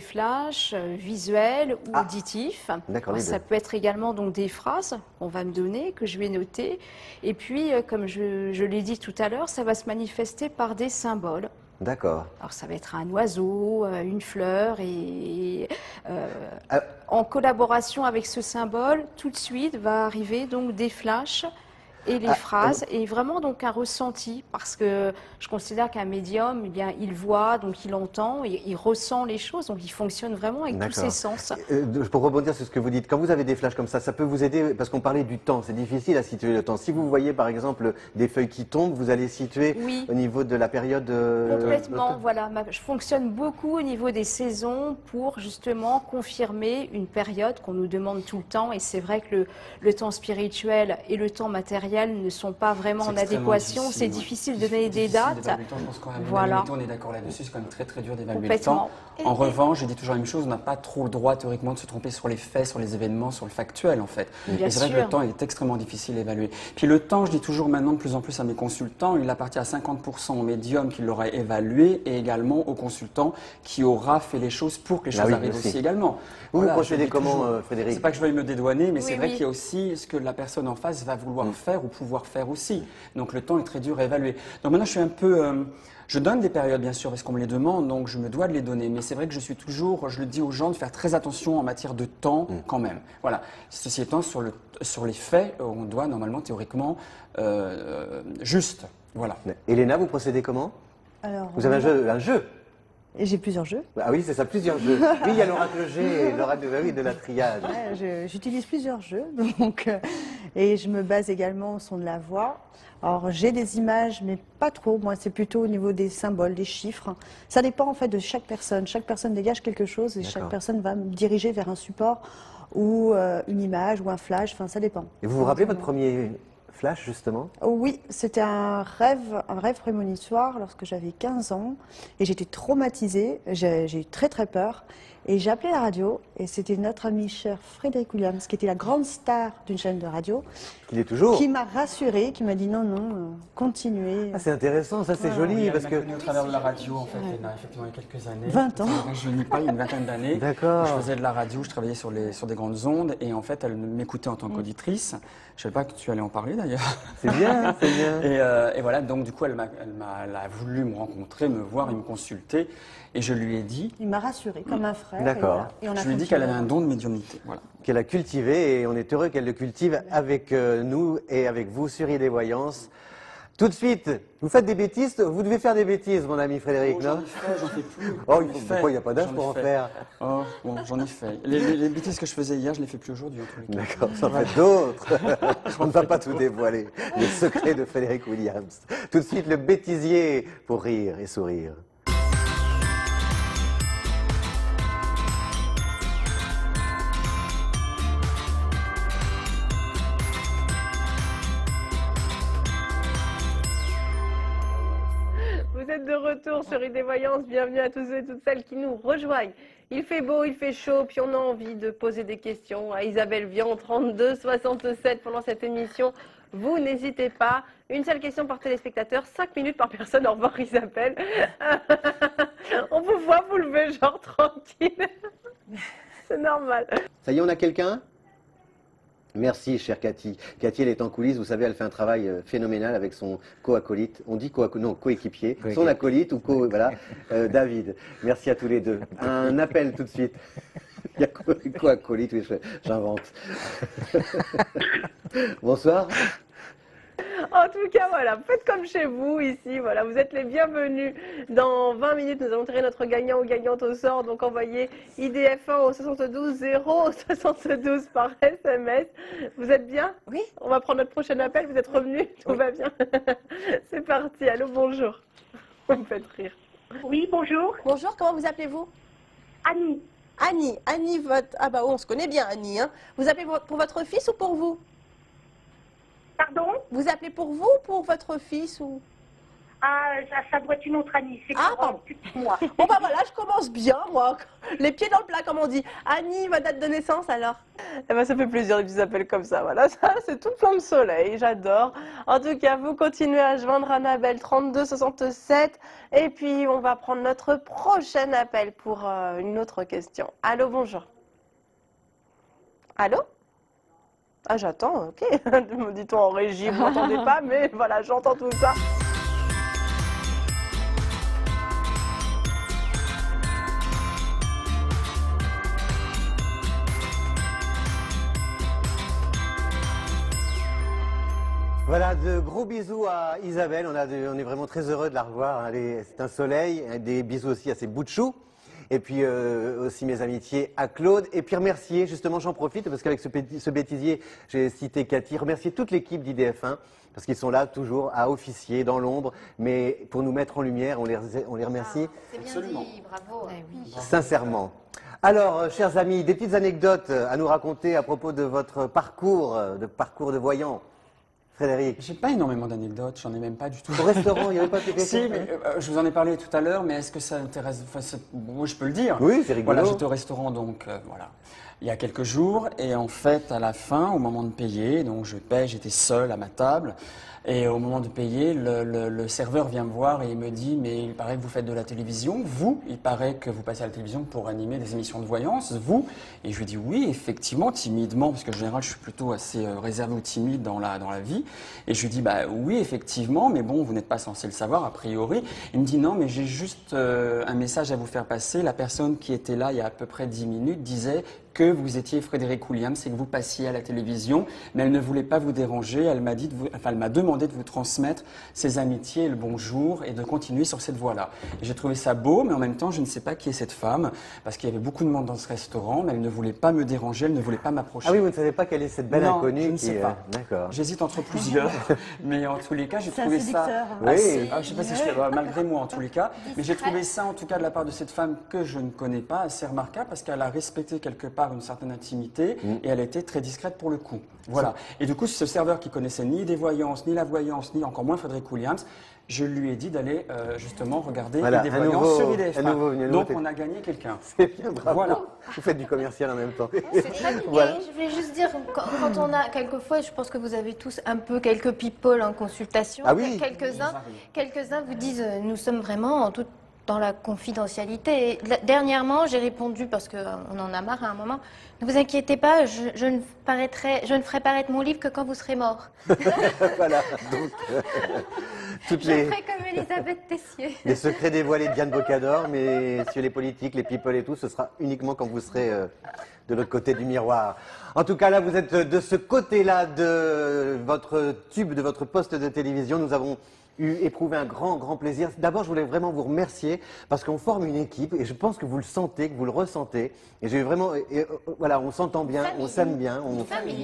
Speaker 20: flashs visuels ou auditifs.
Speaker 5: D'accord, les
Speaker 20: Ça
Speaker 5: deux.
Speaker 20: peut être également donc des phrases qu'on va me donner, que je vais noter. Et puis, comme je l'ai dit tout à l'heure, ça va se manifester par des symboles.
Speaker 5: D'accord.
Speaker 20: Alors, ça va être un oiseau, une fleur, et en collaboration avec ce symbole, tout de suite va arriver donc des flashs et les phrases, et vraiment donc un ressenti, parce que je considère qu'un médium, eh bien, il voit, donc il entend, il ressent les choses, donc il fonctionne vraiment avec tous ses sens.
Speaker 5: Pour rebondir sur ce que vous dites, quand vous avez des flashs comme ça peut vous aider, parce qu'on parlait du temps, c'est difficile à situer le temps. Si vous voyez par exemple des feuilles qui tombent, vous allez situer au niveau de la période...
Speaker 20: Complètement, voilà. Je fonctionne beaucoup au niveau des saisons pour justement confirmer une période qu'on nous demande tout le temps, et c'est vrai que le temps spirituel et le temps matériel ne sont pas vraiment en adéquation. C'est difficile de donner des dates.
Speaker 19: Voilà. On est d'accord là-dessus, c'est quand même très très dur d'évaluer le temps. En revanche, je dis toujours la même chose, on n'a pas trop le droit théoriquement de se tromper sur les faits, sur les événements, sur le factuel en fait. Et c'est vrai que le temps est extrêmement difficile à évaluer. Puis le temps, je dis toujours maintenant de plus en plus à mes consultants, il appartient à 50% au médium qui l'aura évalué et également au consultant qui aura fait les choses pour que les choses arrivent aussi également.
Speaker 5: Vous procédez comment, Frédéric?
Speaker 19: C'est pas que je veuille me dédouaner, mais c'est vrai qu'il y a aussi ce que la personne en face va vouloir faire ou pouvoir faire aussi. Donc le temps est très dur à évaluer. Donc maintenant, je suis un peu... je donne des périodes, bien sûr, parce qu'on me les demande, donc je me dois de les donner. Mais c'est vrai que je suis toujours, je le dis aux gens, de faire très attention en matière de temps quand même. Voilà. Ceci étant, sur les faits, on doit normalement, théoriquement, juste. Voilà.
Speaker 5: Elena, vous procédez comment?
Speaker 18: Alors,
Speaker 5: vous avez un jeu?
Speaker 18: J'ai plusieurs jeux.
Speaker 5: Ah oui, c'est ça, plusieurs jeux. Oui, il y a l'oracle G et l'oracle de la triade.
Speaker 18: Ouais, j'utilise plusieurs jeux, donc, et je me base également au son de la voix. Alors, j'ai des images, mais pas trop. Moi, c'est plutôt au niveau des symboles, des chiffres. Ça dépend en fait de chaque personne. Chaque personne dégage quelque chose et chaque personne va me diriger vers un support ou une image ou un flash. Enfin, ça dépend.
Speaker 5: Et vous vous rappelez votre premier flash, justement?
Speaker 18: Oui, c'était un rêve prémonitoire lorsque j'avais 15 ans et j'étais traumatisée, j'ai eu très très peur et j'ai appelé la radio et c'était notre ami cher Frédéric Williams qui était la grande star d'une chaîne de radio.
Speaker 5: Il est toujours.
Speaker 18: Qui m'a rassurée, qui m'a dit non, continuez.
Speaker 5: Ah, c'est intéressant, ça c'est joli parce que...
Speaker 19: au travers de la radio en fait, effectivement il y a quelques années.
Speaker 18: 20 ans.
Speaker 19: Je n'y pas, il y a une vingtaine d'années.
Speaker 5: D'accord.
Speaker 19: Je faisais de la radio, je travaillais sur des grandes ondes et en fait elle m'écoutait en tant qu'auditrice. Je ne savais pas que tu allais en parler d'ailleurs.
Speaker 5: C'est bien, c'est bien.
Speaker 19: Et voilà, donc du coup elle a voulu me rencontrer, me voir et me consulter et je lui ai dit...
Speaker 18: Il m'a rassurée comme un frère.
Speaker 5: D'accord.
Speaker 18: Et voilà.
Speaker 19: Je lui ai dit qu'elle avait un don de médiumnité. Voilà.
Speaker 5: Qu'elle a cultivé et on est heureux qu'elle le cultive avec nous et avec vous sur Idées Voyance. Tout de suite, vous faites des bêtises, vous devez faire des bêtises, mon ami Frédéric, non?
Speaker 19: J'en fais plus.
Speaker 5: Oh, pourquoi il n'y a pas d'âge pour en faire?
Speaker 19: Oh, bon, j'en ai fait. Les bêtises que je faisais hier, je les fais plus aujourd'hui, en tous les cas.
Speaker 5: D'accord, ça en fait d'autres. On ne va pas tout dévoiler. Les secrets de Frédéric Williams. Tout de suite, le bêtisier pour rire et sourire.
Speaker 11: Vous êtes de retour sur Idées Voyance. Bienvenue à tous et toutes celles qui nous rejoignent. Il fait beau, il fait chaud, puis on a envie de poser des questions à Isabelle Vian, 32 67 pendant cette émission. Vous n'hésitez pas. Une seule question par téléspectateur, 5 minutes par personne. Au revoir Isabelle. On vous voit vous lever genre tranquille. C'est normal.
Speaker 5: Ça y est, on a quelqu'un? Merci, chère Cathy. Cathy, elle est en coulisses. Vous savez, elle fait un travail phénoménal avec son co-acolyte. On dit coéquipier. Son acolyte ou voilà, David. Merci à tous les deux. Un appel tout de suite. Il y a co-acolyte, oui, j'invente. Bonsoir.
Speaker 11: En tout cas, voilà, faites comme chez vous ici, voilà, vous êtes les bienvenus. Dans 20 minutes, nous allons tirer notre gagnant ou gagnante au sort, donc envoyez IDF1 au 72 0 72 par SMS. Vous êtes bien?
Speaker 18: Oui.
Speaker 11: On va prendre notre prochain appel, vous êtes revenus, tout va bien. C'est parti, allô, bonjour. Vous me faites rire.
Speaker 21: Oui, bonjour.
Speaker 22: Bonjour, comment vous appelez-vous?
Speaker 21: Annie.
Speaker 22: Annie, votre... Ah bah on se connaît bien, Annie. Hein. Vous appelez pour votre fils ou pour vous?
Speaker 21: Pardon?
Speaker 22: Vous appelez pour vous ou pour votre fils ou...
Speaker 21: Ah, ça doit être une autre Annie. C'est
Speaker 22: pardon.
Speaker 21: Moi.
Speaker 22: Bon bah voilà, je commence bien, moi. Les pieds dans le plat, comme on dit. Annie, votre date de naissance alors?
Speaker 11: Eh ben, ça fait plaisir qu'ils s'appellent comme ça. Voilà, ça, c'est tout plein de soleil. J'adore. En tout cas, vous continuez à joindre Annabelle 32 67. Et puis, on va prendre notre prochain appel pour une autre question. Allô, bonjour. Allô? Ah, j'attends, ok. Me dit-on en régie, vous m'entendez pas, mais voilà, j'entends tout ça.
Speaker 5: Voilà, de gros bisous à Isabelle, on est vraiment très heureux de la revoir, hein. C'est un soleil, des bisous aussi à ses bouts de chou, et puis aussi mes amitiés à Claude, et puis remercier, justement j'en profite, parce qu'avec ce bêtisier, j'ai cité Cathy, remercier toute l'équipe d'IDF1, parce qu'ils sont là toujours à officier dans l'ombre, mais pour nous mettre en lumière, on les remercie.
Speaker 6: C'est bien dit, bravo.
Speaker 5: Sincèrement. Alors, chers amis, des petites anecdotes à nous raconter à propos de votre parcours de voyant. Frédéric.
Speaker 19: J'ai pas énormément d'anecdotes, j'en ai même pas du tout.
Speaker 5: Au restaurant, il n'y avait pas de questions?
Speaker 19: Si, mais je vous en ai parlé tout à l'heure, mais est-ce que ça intéresse? Moi, je peux le dire.
Speaker 5: Oui, c'est rigolo.
Speaker 19: Voilà, j'étais au restaurant, donc voilà, il y a quelques jours, et en fait, à la fin, au moment de payer, donc je paie, j'étais seul à ma table, et au moment de payer, le serveur vient me voir et il me dit, mais il paraît que vous faites de la télévision, vous? Il paraît que vous passez à la télévision pour animer des émissions de voyance, vous? Et je lui dis oui, effectivement, timidement, parce que en général, je suis plutôt assez réservé ou timide dans la vie. Et je lui dis, bah oui, effectivement, mais bon, vous n'êtes pas censé le savoir, a priori. Il me dit, non, mais j'ai juste un message à vous faire passer. La personne qui était là il y a à peu près 10 minutes disait que vous étiez Frédéric Williams et que vous passiez à la télévision, mais elle ne voulait pas vous déranger. Elle m'a demandé de vous transmettre ses amitiés et le bonjour et de continuer sur cette voie-là. J'ai trouvé ça beau, mais en même temps, je ne sais pas qui est cette femme, parce qu'il y avait beaucoup de monde dans ce restaurant, mais elle ne voulait pas me déranger, elle ne voulait pas m'approcher.
Speaker 5: Ah oui, vous ne savez pas quelle est cette belle inconnue
Speaker 19: je ne sais pas.
Speaker 5: D'accord.
Speaker 19: J'hésite entre plusieurs, mais en tous les cas, j'ai trouvé ça...
Speaker 5: Oui.
Speaker 19: Assez, je ne sais pas si je fais malgré moi en tous les cas, mais j'ai trouvé ça en tout cas de la part de cette femme que je ne connais pas assez remarquable, parce qu'elle a respecté quelque part une certaine intimité et elle était très discrète pour le coup. Voilà. Et du coup, ce serveur qui connaissait ni des voyances, ni la voyance, ni encore moins Frédéric Williams, je lui ai dit d'aller justement regarder des voyances sur IDF1. Donc on a gagné quelqu'un.
Speaker 5: C'est bien, bravo.
Speaker 19: Voilà.
Speaker 5: Vous faites du commercial en même temps.
Speaker 6: C'est très bien. Voilà. Je voulais juste dire, quand on a quelquefois, je pense que vous avez tous un peu quelques people en consultation.
Speaker 5: Ah oui.
Speaker 6: Quelques-uns vous disent, nous sommes vraiment dans la confidentialité. Et dernièrement, j'ai répondu, parce qu'on en a marre à un moment, ne vous inquiétez pas, je ne ferai paraître mon livre que quand vous serez mort.
Speaker 5: Voilà, donc
Speaker 6: Je ferai comme Elisabeth Tessier.
Speaker 5: Les secrets dévoilés de Diane Bocador, mais sur les politiques, les people et tout, ce sera uniquement quand vous serez de l'autre côté du miroir. En tout cas, là, vous êtes de ce côté-là de votre tube, de votre poste de télévision. Nous avons éprouvé un grand plaisir. D'abord, je voulais vraiment vous remercier parce qu'on forme une équipe et je pense que vous le sentez, que vous le ressentez. Et j'ai vraiment, voilà, on s'entend bien, on s'aime bien.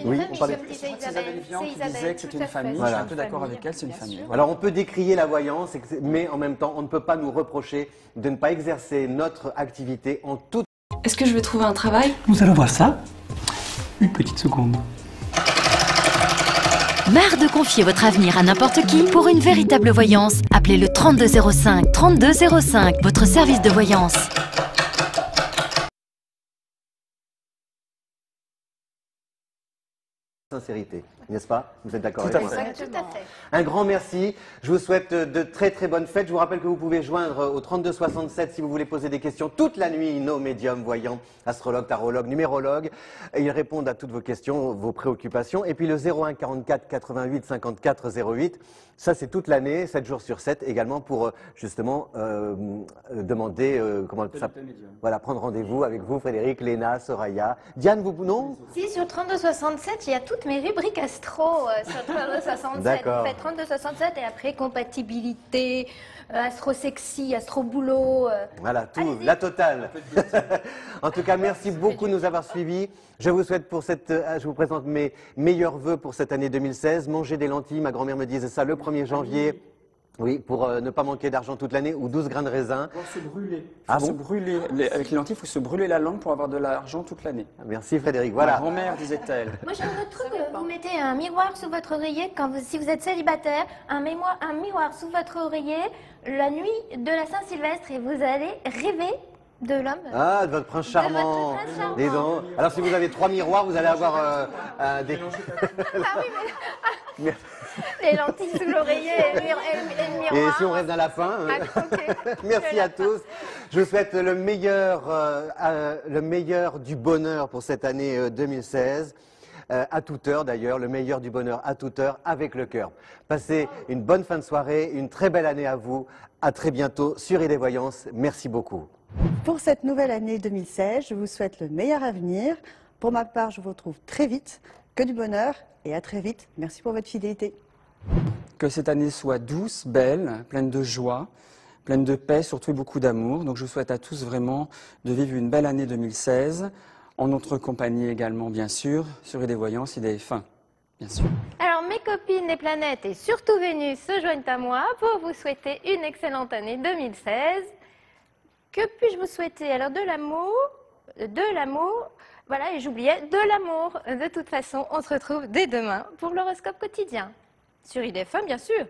Speaker 19: Oui, on parlait. C'est Isabelle Vian qui disait que c'était une famille.
Speaker 5: Voilà.
Speaker 19: Je suis un peu d'accord avec elle, c'est une famille.
Speaker 5: Alors, on peut décrier la voyance, mais en même temps, on ne peut pas nous reprocher de ne pas exercer notre activité en toute.
Speaker 12: Est-ce que je vais trouver un travail?
Speaker 8: Nous allons voir ça. Une petite seconde.
Speaker 4: Marre de confier votre avenir à n'importe qui? Pour une véritable voyance, appelez le 3205. 3205, votre service de voyance.
Speaker 5: Sincérité, n'est-ce pas? Vous êtes d'accord avec moi?
Speaker 6: Tout à fait.
Speaker 5: Un grand merci. Je vous souhaite de très bonnes fêtes. Je vous rappelle que vous pouvez joindre au 3267 si vous voulez poser des questions toute la nuit. Nos médiums, voyants, astrologues, tarologues, numérologues. Ils répondent à toutes vos questions, vos préoccupations. Et puis le 01 44 88 54 08. Ça, c'est toute l'année, 7 jours sur 7, également pour justement demander comment ça. Voilà, prendre rendez-vous avec vous, Frédéric, Léna, Soraya. Diane, vous non?
Speaker 6: Si, sur 3267, il y a toutes mes rubriques astro sur 3267.
Speaker 5: D'accord.
Speaker 6: Vous faites 3267 et après compatibilité, astro sexy, astro boulot.
Speaker 5: Voilà, tout, la totale. En tout cas, merci beaucoup de nous avoir suivis. Je vous souhaite je vous présente mes meilleurs vœux pour cette année 2016. Manger des lentilles, ma grand-mère me disait ça le 1er janvier. Oui, pour ne pas manquer d'argent toute l'année ou 12 grains de raisin.
Speaker 19: Pour se brûler.
Speaker 5: Ah
Speaker 19: Faut
Speaker 5: bon
Speaker 19: se brûler. Avec les lentilles, il faut se brûler la langue pour avoir de l'argent toute l'année.
Speaker 5: Merci Frédéric, voilà.
Speaker 19: Ma grand-mère disait-elle.
Speaker 6: Moi j'ai un autre truc, vous mettez un miroir sous votre oreiller si vous êtes célibataire, un miroir sous votre oreiller la nuit de la Saint-Sylvestre et vous allez rêver de l'homme.
Speaker 5: Ah, de votre prince charmant. Dis donc. Alors si vous avez 3 miroirs, vous allez avoir des...
Speaker 6: Ah oui, mais... Les lentilles sous l'oreiller et le miroir.
Speaker 5: Et si on reste dans la fin, merci à tous. Je vous souhaite le meilleur du bonheur pour cette année 2016. À toute heure d'ailleurs, le meilleur du bonheur à toute heure avec le cœur. Passez une bonne fin de soirée, une très belle année à vous. À très bientôt sur ID Voyance. Merci beaucoup.
Speaker 18: Pour cette nouvelle année 2016, je vous souhaite le meilleur avenir. Pour ma part, je vous retrouve très vite. Que du bonheur et à très vite. Merci pour votre fidélité.
Speaker 19: Que cette année soit douce, belle, pleine de joie, pleine de paix, surtout beaucoup d'amour. Donc je vous souhaite à tous vraiment de vivre une belle année 2016, en notre compagnie également bien sûr, sur ID Voyance, IDF1, bien sûr.
Speaker 6: Alors mes copines les planètes et surtout Vénus se joignent à moi pour vous souhaiter une excellente année 2016. Que puis-je vous souhaiter? Alors de l'amour, voilà, et j'oubliais, de l'amour. De toute façon, on se retrouve dès demain pour l'horoscope quotidien. Sur IDF1, bien sûr.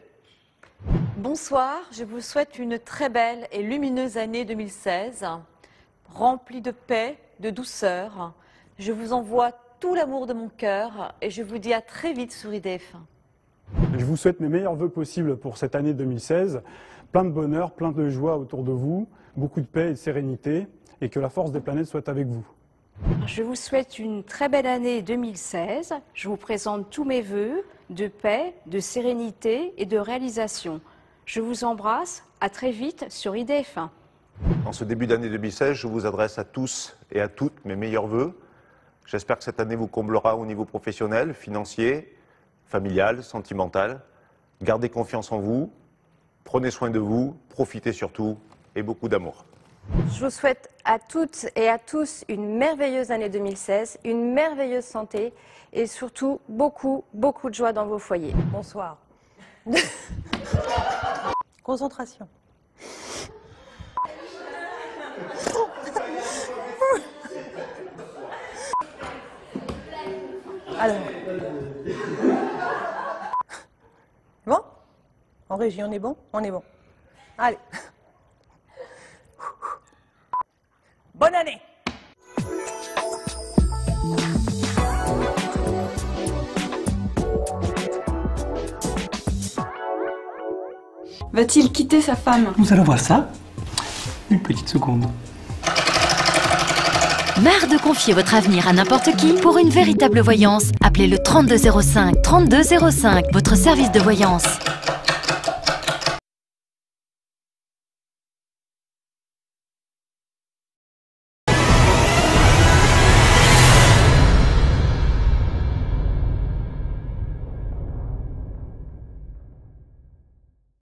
Speaker 13: Bonsoir, je vous souhaite une très belle et lumineuse année 2016, remplie de paix, de douceur. Je vous envoie tout l'amour de mon cœur et je vous dis à très vite sur IDF1.
Speaker 8: Je vous souhaite mes meilleurs vœux possibles pour cette année 2016. Plein de bonheur, plein de joie autour de vous, beaucoup de paix et de sérénité, et que la force des planètes soit avec vous.
Speaker 20: Je vous souhaite une très belle année 2016. Je vous présente tous mes vœux de paix, de sérénité et de réalisation. Je vous embrasse, à très vite sur IDF1.
Speaker 15: En ce début d'année 2016, je vous adresse à tous et à toutes mes meilleurs vœux. J'espère que cette année vous comblera au niveau professionnel, financier, familial, sentimental. Gardez confiance en vous, prenez soin de vous, profitez surtout et beaucoup d'amour.
Speaker 9: Je vous souhaite à toutes et à tous une merveilleuse année 2016, une merveilleuse santé et surtout beaucoup de joie dans vos foyers.
Speaker 22: Bonsoir. Concentration. Alors. Bon? En régie, on est bon? On est bon. Allez. Bonne année!
Speaker 12: Va-t-il quitter sa femme?
Speaker 16: Nous allons voir ça. Une petite seconde.
Speaker 4: Marre de confier votre avenir à n'importe qui? Pour une véritable voyance, appelez le 3205, 3205, votre service de voyance.